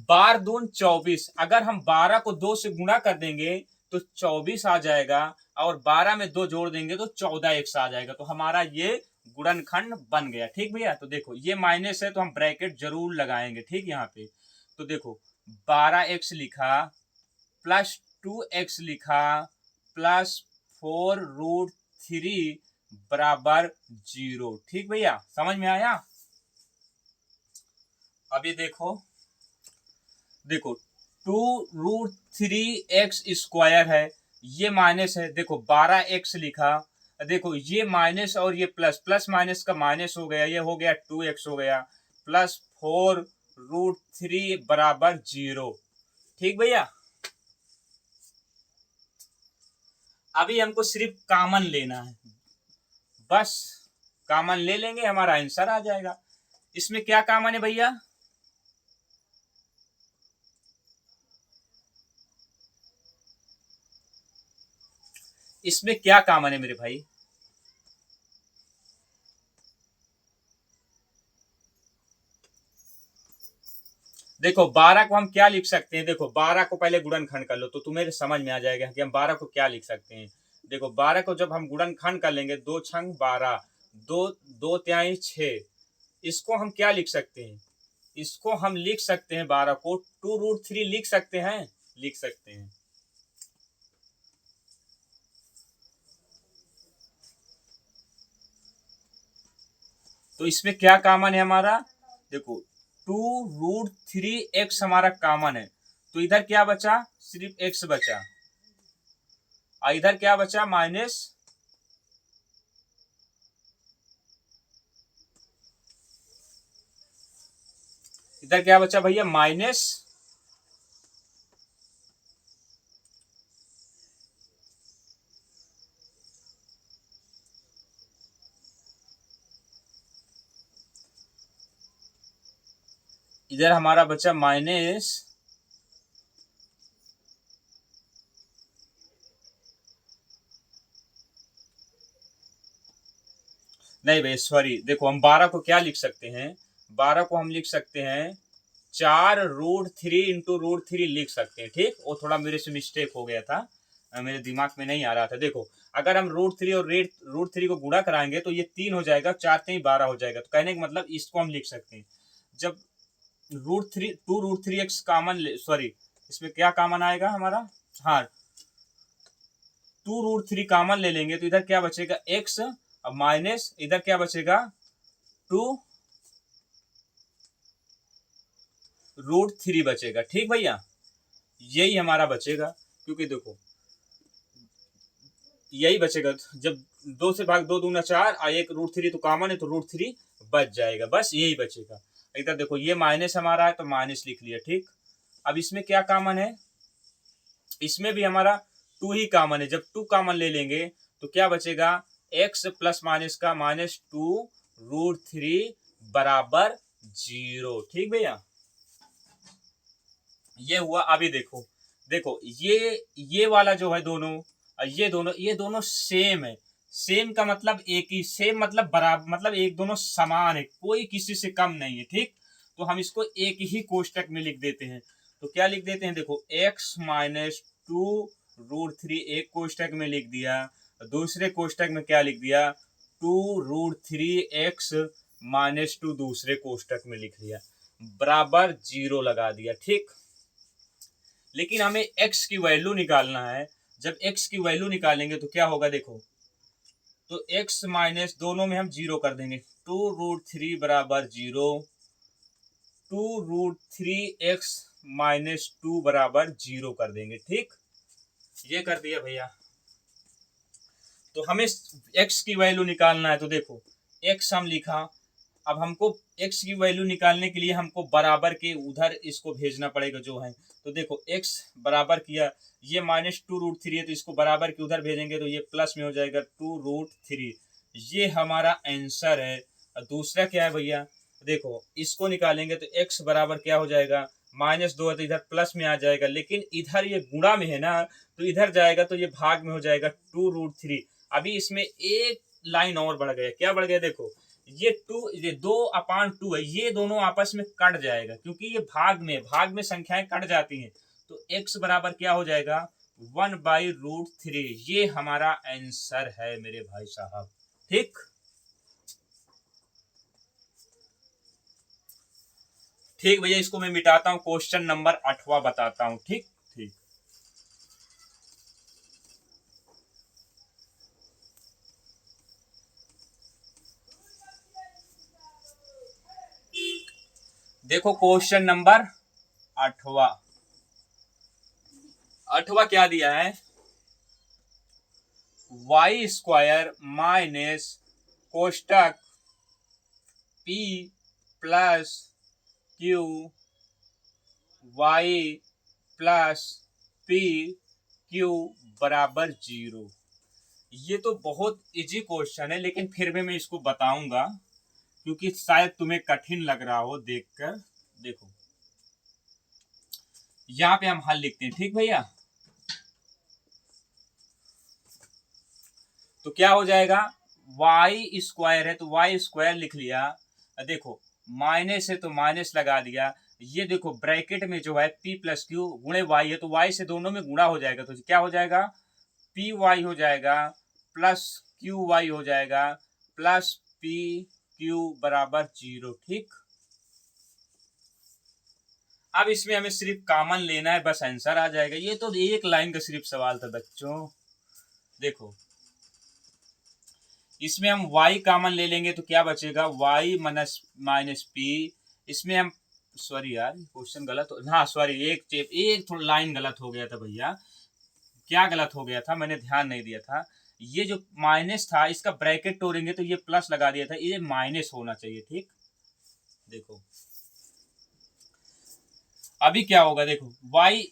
बार दून 24, अगर हम 12 को 2 से गुणा कर देंगे तो 24 आ जाएगा, और 12 में 2 जोड़ देंगे तो 14x आ जाएगा। तो हमारा ये गुणनखंड बन गया। ठीक भैया, तो देखो ये माइनस है तो हम ब्रैकेट जरूर लगाएंगे। ठीक, यहाँ पे तो देखो 12x लिखा प्लस 2x लिखा प्लस 4√3 बराबर 0। ठीक भैया, समझ में आया? अभी देखो 2√3x² है, ये माइनस है। देखो 12x लिखा, देखो ये माइनस और ये प्लस, प्लस माइनस का माइनस हो गया, ये हो गया 2x हो गया, प्लस 4√3 बराबर 0। ठीक भैया, अभी हमको सिर्फ कॉमन लेना है, बस कॉमन ले लेंगे हमारा आंसर आ जाएगा। इसमें क्या कॉमन है भैया? इसमें क्या कॉमन है मेरे भाई? देखो 12 को हम क्या लिख सकते हैं। देखो 12 को पहले गुणनखंड कर लो तो तुम्हें समझ में आ जाएगा कि हम 12 को क्या लिख सकते हैं। देखो 12 को जब हम गुणनखंड कर लेंगे, 2 छंग 12, 2 2 त्याई 6, इसको हम क्या लिख सकते हैं? इसको हम लिख सकते हैं 12 को 2√3 लिख सकते हैं, लिख सकते हैं। तो इसमें क्या कॉमन है हमारा? देखो 2√3x हमारा कॉमन है, तो इधर क्या बचा? सिर्फ x बचा, और इधर क्या बचा? माइनस। इधर क्या बचा भैया? माइनस। इधर हमारा बचा माइनस, नहीं भाई सॉरी, देखो हम 12 को क्या लिख सकते हैं? 12 को हम लिख सकते हैं 4√3 इंटू √3 लिख सकते हैं। ठीक, वो थोड़ा मेरे से मिस्टेक हो गया था, मेरे दिमाग में नहीं आ रहा था। देखो अगर हम √3 और √3 को गुणा कराएंगे तो ये 3 हो जाएगा, 4 3 12 हो जाएगा। तो कहने का मतलब इसको हम लिख सकते हैं, जब √2√3x कॉमन, सॉरी इसमें क्या कॉमन आएगा हमारा? हाँ 2√3 कॉमन ले लेंगे तो इधर क्या बचेगा? x, अब माइनस इधर क्या बचेगा? 2√3 बचेगा। ठीक भैया, यही हमारा बचेगा, क्योंकि देखो यही बचेगा। जब 2 से भाग 2 दूना 4 और एक √3 तो कॉमन है, तो √3 बच जाएगा, बस यही बचेगा। इधर देखो ये माइनस हमारा है तो माइनस लिख लिया। ठीक, अब इसमें क्या कॉमन है? इसमें भी हमारा 2 ही कॉमन है। जब 2 कॉमन ले लेंगे तो क्या बचेगा? x प्लस माइनस का -2 √3 बराबर 0। ठीक भैया, ये हुआ। अभी देखो देखो ये वाला जो है दोनों, ये दोनों सेम है। सेम का मतलब एक ही, सेम मतलब बराबर, मतलब एक दोनों समान है, कोई किसी से कम नहीं है। ठीक, तो हम इसको एक ही कोष्टक में लिख देते हैं। तो क्या लिख देते हैं, देखो x माइनस 2√3 एक कोष्टक में लिख दिया, दूसरे कोष्टक में क्या लिख दिया, 2√3x माइनस 2 दूसरे कोष्टक में लिख दिया, बराबर 0 लगा दिया। ठीक, लेकिन हमें x की वैल्यू निकालना है। जब x की वैल्यू निकालेंगे तो क्या होगा, देखो, तो x माइनस दोनों में हम 0 कर देंगे, 2√3 बराबर 0, 2√3x माइनस 2 बराबर 0 कर देंगे। ठीक, ये कर दिया भैया। तो हमें x की वैल्यू निकालना है, तो देखो x हम लिखा, अब हमको x की वैल्यू निकालने के लिए हमको बराबर के उधर इसको भेजना पड़ेगा जो है। तो देखो x बराबर किया, ये -2√3 है, तो इसको बराबर के उधर भेजेंगे तो ये प्लस में हो जाएगा 2√3। ये हमारा आंसर है। दूसरा क्या है भैया, देखो इसको निकालेंगे तो x बराबर क्या हो जाएगा, -2 है तो इधर प्लस में आ जाएगा, लेकिन इधर ये गुणा में है ना, तो इधर जाएगा तो ये भाग में हो जाएगा 2√3। अभी इसमें एक लाइन और बढ़ गया, क्या बढ़ गया, देखो ये 2/2 है, ये दोनों आपस में कट जाएगा, क्योंकि ये भाग में संख्याएं कट जाती हैं। तो x बराबर क्या हो जाएगा, 1/√3। ये हमारा आंसर है मेरे भाई साहब। ठीक, ठीक भैया, इसको मैं मिटाता हूँ, क्वेश्चन नंबर 8वां बताता हूँ। ठीक ठीक, देखो क्वेश्चन नंबर 8वां। 8वां क्या दिया है, y² माइनस कोष्टक p plus q y plus p q बराबर 0। ये तो बहुत इजी क्वेश्चन है, लेकिन फिर भी मैं इसको बताऊंगा क्योंकि शायद तुम्हें कठिन लग रहा हो देखकर। देखो यहाँ पे हम हल लिखते हैं। ठीक भैया, तो क्या हो जाएगा, y² है तो y² लिख लिया। देखो माइनस है तो माइनस लगा दिया। ये देखो ब्रैकेट में जो है p प्लस क्यू गुणे y है, तो y से दोनों में गुणा हो जाएगा, तो क्या हो जाएगा, पी वाई हो जाएगा प्लस क्यू वाई हो जाएगा प्लस पी क्यू बराबर 0। ठीक, अब इसमें हमें सिर्फ कॉमन लेना है, बस आंसर आ जाएगा। ये तो एक लाइन का सिर्फ सवाल था बच्चों। देखो इसमें हम y कॉमन ले लेंगे तो क्या बचेगा, y माइनस पी। इसमें हम, सॉरी यार क्वेश्चन गलत हो, हाँ सॉरी, एक थोड़ा लाइन गलत हो गया था भैया। क्या गलत हो गया था, मैंने ध्यान नहीं दिया था। ये जो माइनस था इसका ब्रैकेट तोड़ेंगे तो ये प्लस लगा दिया था, ये माइनस होना चाहिए। ठीक, देखो अभी क्या होगा, देखो y²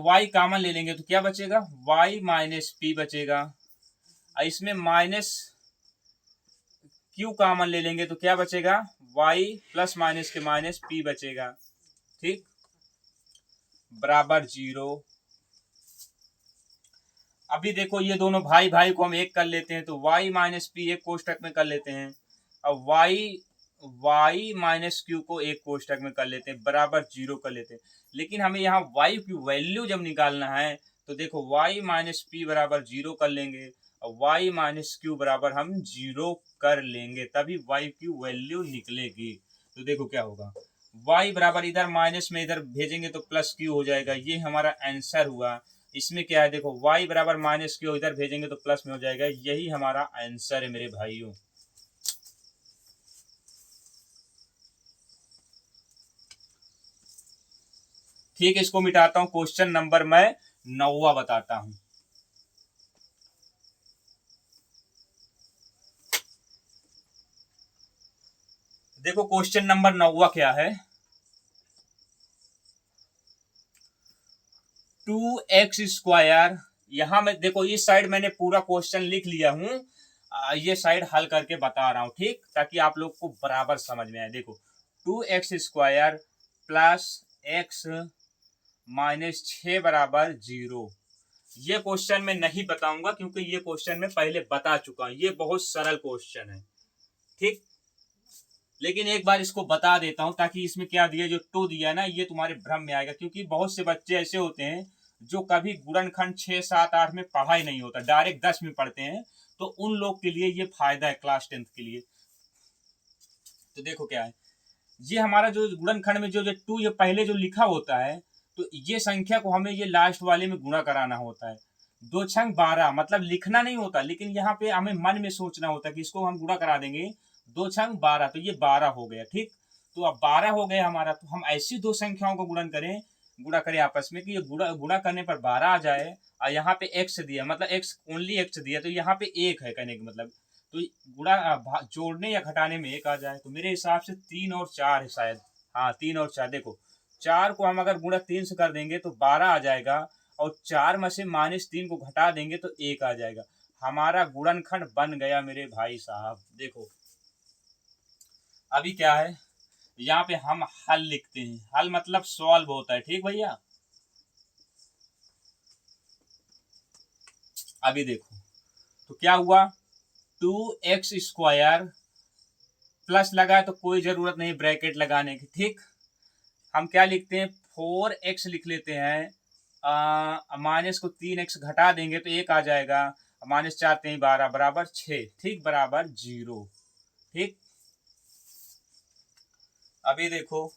y कॉमन ले लेंगे तो क्या बचेगा, y माइनस पी बचेगा। इसमें माइनस क्यू कॉमन ले लेंगे तो क्या बचेगा, y प्लस माइनस के माइनस पी बचेगा। ठीक, बराबर 0। अभी देखो ये दोनों भाई भाई को हम एक कर लेते हैं, तो y माइनस पी एक कोष्टक में कर लेते हैं। अब y माइनस क्यू को एक कोष्टक में कर लेते हैं, बराबर 0 कर लेते हैं। लेकिन हमें यहाँ y की वैल्यू जब निकालना है तो देखो y माइनस पी बराबर 0 कर लेंगे और y माइनस क्यू बराबर हम 0 कर लेंगे, तभी y की वैल्यू निकलेगी। तो देखो क्या होगा, y बराबर इधर माइनस में इधर भेजेंगे तो प्लस क्यू हो जाएगा, ये हमारा आंसर हुआ। इसमें क्या है, देखो y बराबर माइनस क्यू इधर भेजेंगे तो प्लस में हो जाएगा, यही हमारा आंसर है मेरे भाइयों। ठीक है, इसको मिटाता हूं, क्वेश्चन नंबर मैं 9वां बताता हूं। देखो क्वेश्चन नंबर 9वां क्या है, 2x²। यहां मैं देखो इस साइड मैंने पूरा क्वेश्चन लिख लिया हूं। ये साइड हल करके बता रहा हूँ, ठीक, ताकि आप लोग को बराबर समझ में आए। देखो 2x² प्लस x माइनस 6 बराबर 0। ये क्वेश्चन मैं नहीं बताऊंगा क्योंकि ये क्वेश्चन मैं पहले बता चुका हूं, ये बहुत सरल क्वेश्चन है, ठीक। लेकिन एक बार इसको बता देता हूं ताकि इसमें क्या दिया, जो 2 दिया है ना, ये तुम्हारे भ्रम में आएगा, क्योंकि बहुत से बच्चे ऐसे होते हैं जो कभी गुणनखंड 6, 7, 8 में पढ़ा ही नहीं होता, डायरेक्ट 10 में पढ़ते हैं। तो उन लोग के लिए ये फायदा है क्लास 10th के लिए। तो देखो क्या है, ये हमारा जो गुणनखंड में जो 2 ये पहले जो लिखा होता है, तो ये संख्या को हमें ये लास्ट वाले में गुणा कराना होता है। 2 छंग 12, मतलब लिखना नहीं होता, लेकिन यहाँ पे हमें मन में सोचना होता है कि इसको हम गुणा करा देंगे। 2 छंग 12, तो ये 12 हो गया, ठीक। तो अब 12 हो गया हमारा, तो हम ऐसी दो संख्याओं को गुणा करें आपस में कि ये गुणा करने पर 12 आ जाए। और यहाँ पे x दिया, मतलब x ओनली x दिया, तो यहाँ पे 1 है कहने का मतलब, तो जोड़ने या घटाने में 1 आ जाए। तो मेरे हिसाब से 3 और 4 है शायद, हाँ 3 और 4। देखो 4 को हम अगर गुणा 3 से कर देंगे तो 12 आ जाएगा, और 4 में से -3 को घटा देंगे तो 1 आ जाएगा। हमारा गुणनखंड बन गया मेरे भाई साहब। देखो अभी क्या है, यहाँ पे हम हल लिखते हैं, हल मतलब सॉल्व होता है, ठीक भैया। अभी देखो तो क्या हुआ, 2x² प्लस लगा तो कोई जरूरत नहीं ब्रैकेट लगाने की, ठीक। हम क्या लिखते हैं, 4x लिख लेते हैं, माइनस को 3x घटा देंगे तो 1 आ जाएगा, -4 3 12 बराबर 6, ठीक, बराबर 0, ठीक। अभी देखो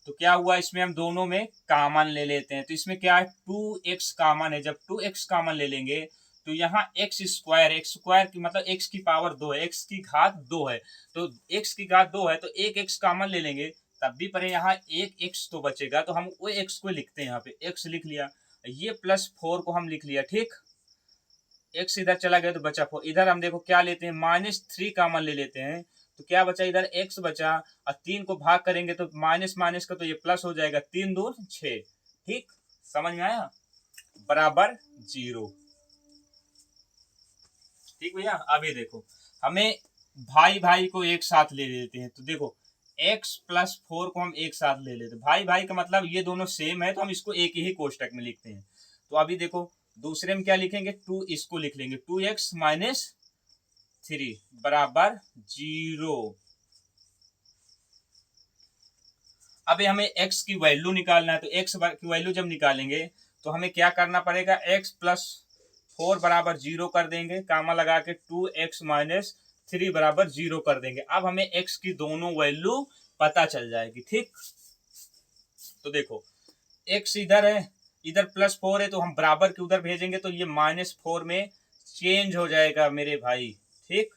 तो क्या हुआ, इसमें हम दोनों में कॉमन ले लेते हैं, तो इसमें क्या है, 2x कॉमन है। जब 2x कॉमन ले लेंगे तो यहाँ x² की मतलब x की पावर 2 है, x की घात 2 है, तो x की घात 2 है तो एक x कॉमन ले लेंगे, तब भी पर यहाँ एक x तो बचेगा, तो हम वो x को लिखते हैं, यहाँ पे x लिख लिया, ये +4 को हम लिख लिया, ठीक। x इधर चला गया तो बचा 4, इधर हम देखो क्या लेते हैं, -3 कॉमन ले लेते हैं, तो क्या बचा, इधर x बचा, और 3 को भाग करेंगे तो माइनस माइनस का तो ये प्लस हो जाएगा, 3 2 6, ठीक, समझ में आया, बराबर 0, ठीक भैया। अभी देखो हमें भाई भाई को एक साथ ले लेते हैं, तो देखो x +4 को हम एक साथ ले लेते हैं, भाई भाई का मतलब ये दोनों सेम है, तो हम इसको एक ही कोष्टक में लिखते हैं। तो अभी देखो दूसरे में क्या लिखेंगे, 2, इसको लिख लेंगे 2x - 3 बराबर 0। अभी हमें x की वैल्यू निकालना है, तो x की वैल्यू जब निकालेंगे तो हमें क्या करना पड़ेगा, x +4 बराबर 0 कर देंगे, कामा लगा के 2x - 3 बराबर 0 कर देंगे। अब हमें x की दोनों वैल्यू पता चल जाएगी, ठीक। तो देखो x इधर है, इधर +4 है, तो हम बराबर के उधर भेजेंगे तो ये -4 में चेंज हो जाएगा मेरे भाई, ठीक।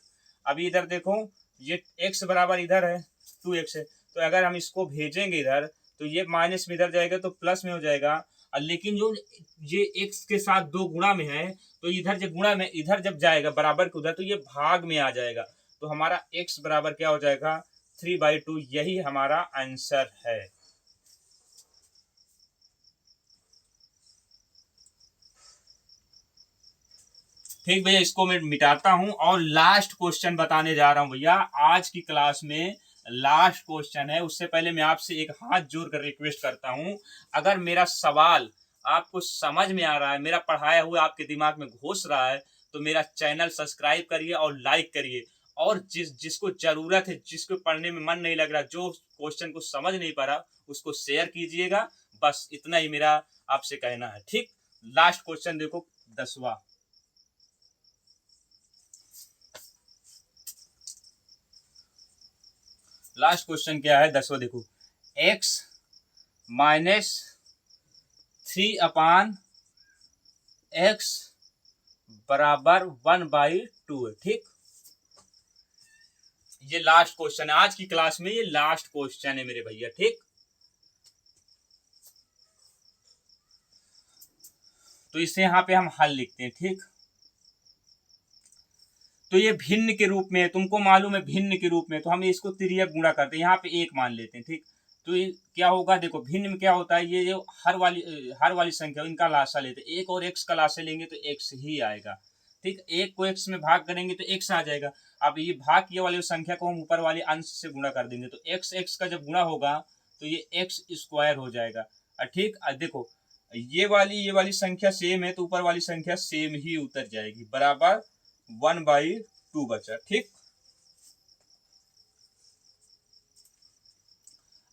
अभी इधर देखो ये x बराबर इधर है 2x है, तो अगर हम इसको भेजेंगे इधर तो ये माइनस में इधर जाएगा तो प्लस में हो जाएगा, और लेकिन जो ये x के साथ 2 गुणा में है, तो इधर जब गुणा में इधर जब जाएगा बराबर के उधर तो ये भाग में आ जाएगा, तो हमारा x बराबर क्या हो जाएगा, 3/2, यही हमारा आंसर है। ठीक भैया, इसको मैं मिटाता हूं और लास्ट क्वेश्चन बताने जा रहा हूं भैया, आज की क्लास में लास्ट क्वेश्चन है। उससे पहले मैं आपसे एक हाथ जोड़कर रिक्वेस्ट करता हूं, अगर मेरा सवाल आपको समझ में आ रहा है, मेरा पढ़ाया हुआ आपके दिमाग में घुस रहा है, तो मेरा चैनल सब्सक्राइब करिए और लाइक करिए, और जिसको जरूरत है, जिसको पढ़ने में मन नहीं लग रहा, जो क्वेश्चन को समझ नहीं पा रहा, उसको शेयर कीजिएगा। बस इतना ही मेरा आपसे कहना है, ठीक। लास्ट क्वेश्चन देखो 10वां, लास्ट क्वेश्चन क्या है 10वां, देखो x -3/x बराबर 1/2 है, ठीक। ये लास्ट क्वेश्चन है आज की क्लास में, ये लास्ट क्वेश्चन है मेरे भैया, ठीक। तो इसे यहाँ पे हम हल लिखते हैं, ठीक। तो ये भिन्न के रूप में है, तुमको मालूम है भिन्न के रूप में, तो हम इसको तिर्यक गुणा करते हैं, यहाँ पे 1 मान लेते हैं, ठीक। तो ये क्या होगा, देखो भिन्न में क्या होता है, ये जो हर वाली संख्या इनका लासा लेते हैं, 1 और x का लासा लेंगे तो x ही आएगा। ठीक, एक को x में भाग करेंगे तो x आ जाएगा। अब ये भाग किए वाली संख्या को हम ऊपर वाले अंश से गुणा कर देंगे तो x का जब गुणा होगा तो ये x स्क्वायर हो जाएगा। ठीक, देखो ये वाली संख्या सेम है तो ऊपर वाली संख्या सेम ही उतर जाएगी, बराबर 1/2 बचा। ठीक,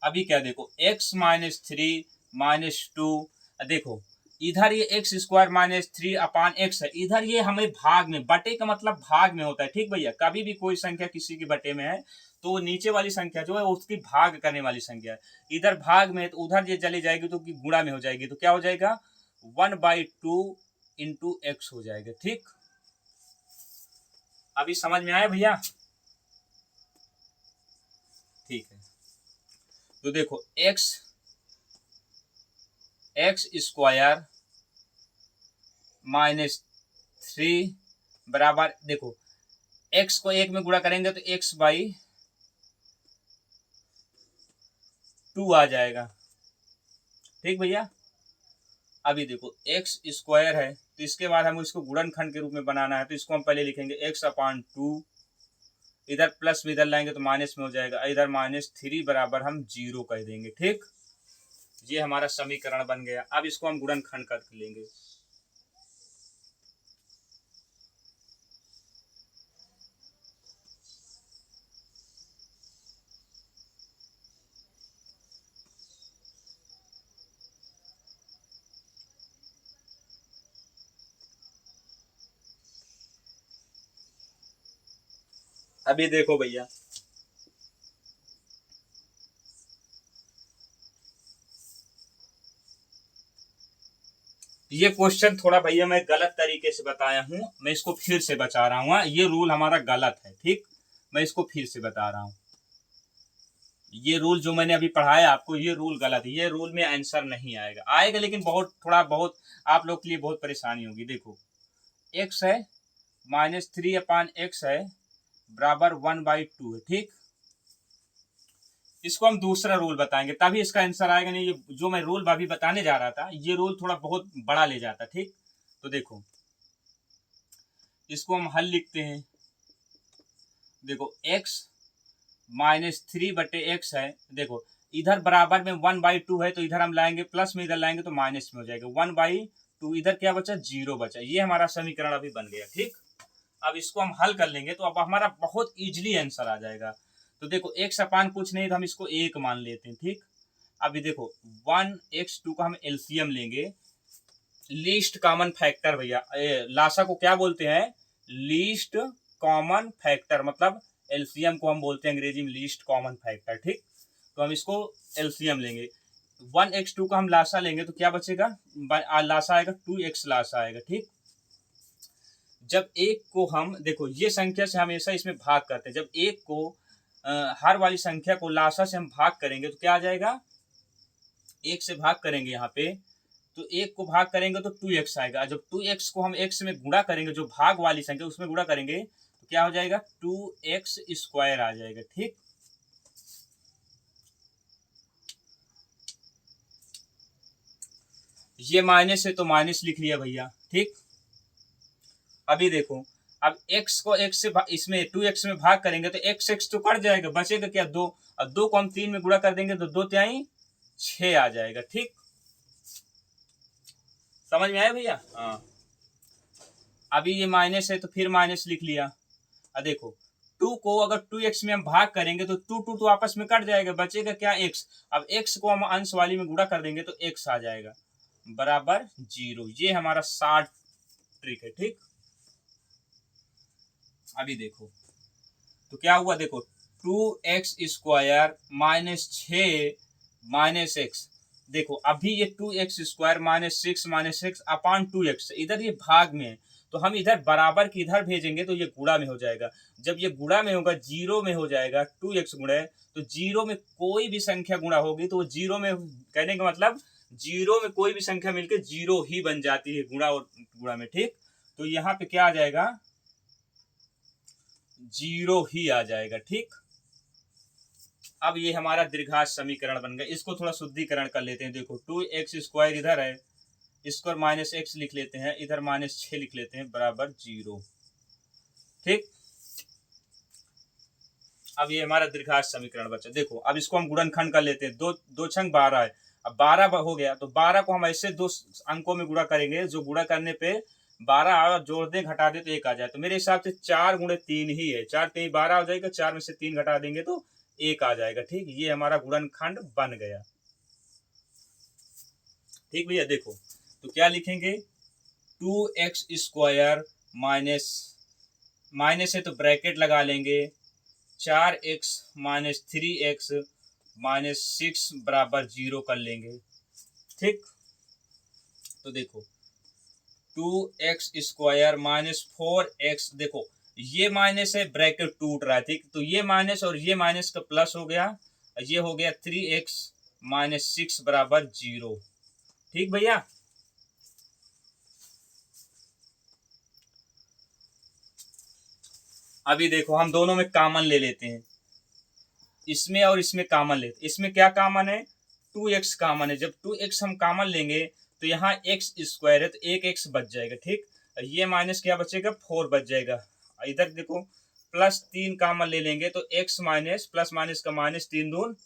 अभी क्या देखो x माइनस 3 माइनस 2, देखो इधर ये एक्स स्क्वायर माइनस 3/x है, इधर ये हमें भाग में, बटे का मतलब भाग में होता है। ठीक भैया, कभी भी कोई संख्या किसी के बटे में है तो नीचे वाली संख्या जो है उसकी भाग करने वाली संख्या है, इधर भाग में है तो उधर ये चली जाएगी तो गुणा में हो जाएगी, तो क्या हो जाएगा 1/2 इंटू एक्स हो जाएगा। ठीक, अभी समझ में आया भैया? ठीक है, तो देखो एक्स स्क्वायर माइनस 3 बराबर, देखो x को 1 में गुणा करेंगे तो x/2 आ जाएगा। ठीक भैया, अभी देखो x स्क्वायर है तो इसके बाद हम इसको गुणनखंड के रूप में बनाना है तो इसको हम पहले लिखेंगे x/2, इधर प्लस में इधर लाएंगे तो माइनस में हो जाएगा, इधर -3 बराबर हम 0 कह देंगे। ठीक, ये हमारा समीकरण बन गया। अब इसको हम गुणनखंड करके लेंगे। अभी देखो भैया, ये क्वेश्चन थोड़ा भैया मैं गलत तरीके से बताया हूं, मैं इसको फिर से बता रहा हूं। ये रूल हमारा गलत है। ठीक, मैं इसको फिर से बता रहा हूं, ये रूल जो मैंने अभी पढ़ाया आपको, ये रूल गलत है, ये रूल में आंसर नहीं आएगा, आएगा लेकिन थोड़ा बहुत आप लोग के लिए बहुत परेशानी होगी। देखो x है -3/x है बराबर 1/2 है। ठीक, इसको हम दूसरा रूल बताएंगे तभी इसका आंसर आएगा, नहीं ये जो मैं रूल अभी बताने जा रहा था ये रूल थोड़ा बहुत बड़ा ले जाता। ठीक, तो देखो इसको हम हल लिखते हैं। देखो x -3/x है, देखो इधर बराबर में 1/2 है तो इधर हम लाएंगे प्लस में, इधर लाएंगे तो माइनस में हो जाएगा 1/2, इधर क्या बचा 0 बचा, ये हमारा समीकरण अभी बन गया। ठीक, अब इसको हम हल कर लेंगे तो अब हमारा बहुत इजीली आंसर आ जाएगा। तो देखो x अपान कुछ नहीं तो हम इसको 1 मान लेते हैं। ठीक, अभी देखो 1x2 का हम एलसीएम लेंगे, लीस्ट कॉमन फैक्टर भैया, लासा को क्या बोलते हैं, लीस्ट कॉमन फैक्टर, मतलब एलसीएम को हम बोलते हैं अंग्रेजी में लीस्ट कॉमन फैक्टर। ठीक, तो हम इसको एलसीएम लेंगे, 1x2 का हम लासा लेंगे तो क्या बचेगा, लासा आएगा 2x लासा आएगा। ठीक, जब एक को हम, देखो ये संख्या से हमेशा इसमें भाग करते हैं, जब एक को हर वाली संख्या को लासा से हम भाग करेंगे तो क्या आ जाएगा, एक से भाग करेंगे यहाँ पे तो एक को भाग करेंगे तो 2x आएगा, जब 2x को हम x में गुणा करेंगे जो भाग वाली संख्या उसमें गुणा करेंगे तो क्या हो जाएगा 2x स्क्वायर आ जाएगा। ठीक, ये माइनस है तो माइनस लिख लिया भैया। ठीक, अभी देखो अब x को x से इसमें 2x में भाग करेंगे तो x तो कट जाएगा, बचेगा क्या 2, अब 2 को हम 3 में गुणा कर देंगे तो 2×3=6 आ जाएगा। ठीक, समझ में आया भैया? हाँ, अभी ये माइनस है तो फिर माइनस लिख लिया। अब देखो 2 को अगर 2x में हम भाग करेंगे तो 2 तो आपस में कट जाएगा, बचेगा क्या x, अब x को हम अंश वाली में गुणा कर देंगे तो x आ जाएगा बराबर 0, ये हमारा शॉर्ट ट्रिक है। ठीक, अभी देखो तो क्या हुआ, देखो 2x स्क्वायर -6 -x, देखो अभी ये 2x स्क्वायर -6 अपान 2x, इधर ये भाग में है तो हम इधर बराबर की इधर भेजेंगे तो ये गुणा में हो जाएगा, जब ये गुणा में होगा 0 में हो जाएगा 2x गुणे, तो 0 में कोई भी संख्या गुणा होगी तो 0 में, कहने का मतलब 0 में कोई भी संख्या मिलकर 0 ही बन जाती है गुणा और गुणा में। ठीक, तो यहाँ पे क्या आ जाएगा 0 ही आ जाएगा। ठीक, अब ये हमारा दीर्घात समीकरण बन गया, इसको थोड़ा शुद्धिकरण कर लेते हैं। देखो 2x स्क्वायर इधर है, स्क्वायर माइनस एक्स लिख लेते हैं, इधर -6 लिख लेते हैं बराबर 0। ठीक, अब ये हमारा द्विघात समीकरण बचा। देखो अब इसको हम गुणनखंड कर लेते हैं, दो छंग 12 है। अब 12 हो गया तो 12 को हम ऐसे दो अंकों में गुणा करेंगे जो गुणा करने पे 12 जोड़ दें घटा दें तो 1 आ जाए। तो मेरे हिसाब से 4 गुणे 3 ही है, 4 3 12 हो जाएगा, 4 में से 3 घटा देंगे तो 1 आ जाएगा। ठीक, ये हमारा गुणनखंड बन गया। ठीक भैया, देखो तो क्या लिखेंगे, 2x स्क्वायर माइनस है तो ब्रैकेट लगा लेंगे, 4x माइनस 3x माइनस 6 बराबर 0 कर लेंगे। ठीक, तो देखो 2x स्क्वायर माइनस 4x, देखो ये माइनस है ब्रैकेट टूट रहा है। ठीक, तो ये माइनस और ये माइनस का प्लस हो गया, ये हो गया 3x माइनस 6 बराबर 0। ठीक भैया, अभी देखो हम दोनों में कॉमन ले लेते हैं, इसमें और इसमें कॉमन लेते हैं। इसमें क्या कॉमन है, 2x कॉमन है। जब 2x हम कॉमन लेंगे तो यहाँ x स्क्वायर है तो एक x बच जाएगा। ठीक, ये माइनस क्या बचेगा, 4 बच जाएगा। इधर देखो प्लस 3 कॉमन ले लेंगे तो x माइनस प्लस माइनस का माइनस 3 दून,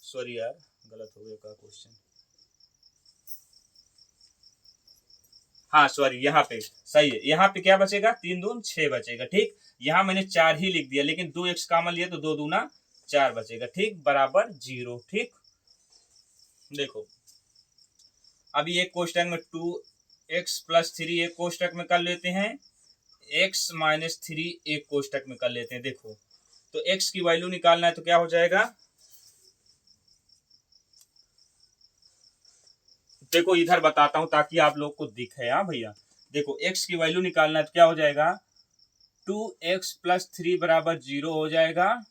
सॉरी यार गलत हो गया का क्वेश्चन, हाँ सॉरी यहाँ पे सही है, यहाँ पे क्या बचेगा, 3 दून 6 बचेगा। ठीक, यहाँ मैंने 4 ही लिख दिया लेकिन 2x कॉमन लिया तो 2 दूना 4 बचेगा। ठीक, बराबर 0। ठीक, देखो अभी एक कोष्टक में 2x प्लस 3 एक कोष्टक में कर लेते हैं, x माइनस 3 एक कोष्टक में कर लेते हैं। देखो तो x की वैल्यू निकालना है तो क्या हो जाएगा, देखो इधर बताता हूं ताकि आप लोग को दिखे। हाँ भैया, देखो x की वैल्यू निकालना है तो क्या हो जाएगा, 2x प्लस 3 बराबर 0 हो जाएगा,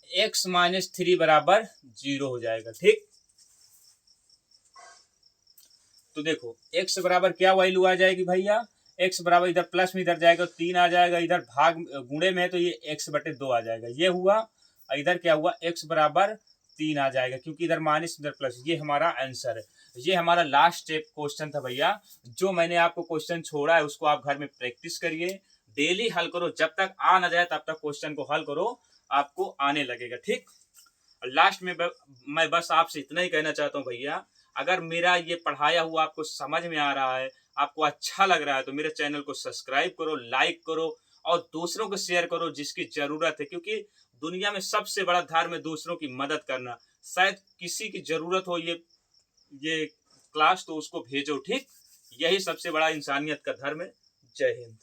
x माइनस 3 बराबर 0 हो जाएगा। ठीक, तो देखो x बराबर क्या वैल्यू आ जाएगी भैया, x बराबर इधर प्लस में इधर जाएगा 3 आ जाएगा, इधर भाग गुणे में है तो ये x बटे 2 आ जाएगा, ये हुआ। इधर क्या हुआ, x बराबर 3 आ जाएगा क्योंकि इधर माइनस इधर प्लस। ये हमारा आंसर है। ये हमारा लास्ट स्टेप क्वेश्चन था भैया। जो मैंने आपको क्वेश्चन छोड़ा है उसको आप घर में प्रैक्टिस करिए, डेली हल करो, जब तक आ ना जाए तब तक क्वेश्चन को हल करो, आपको आने लगेगा। ठीक, लास्ट में मैं बस आपसे इतना ही कहना चाहता हूँ भैया, अगर मेरा ये पढ़ाया हुआ आपको समझ में आ रहा है, आपको अच्छा लग रहा है तो मेरे चैनल को सब्सक्राइब करो, लाइक करो और दूसरों को शेयर करो जिसकी जरूरत है, क्योंकि दुनिया में सबसे बड़ा धर्म है दूसरों की मदद करना। शायद किसी की जरूरत हो ये क्लास तो उसको भेजो। ठीक, यही सबसे बड़ा इंसानियत का धर्म है। जय हिंद।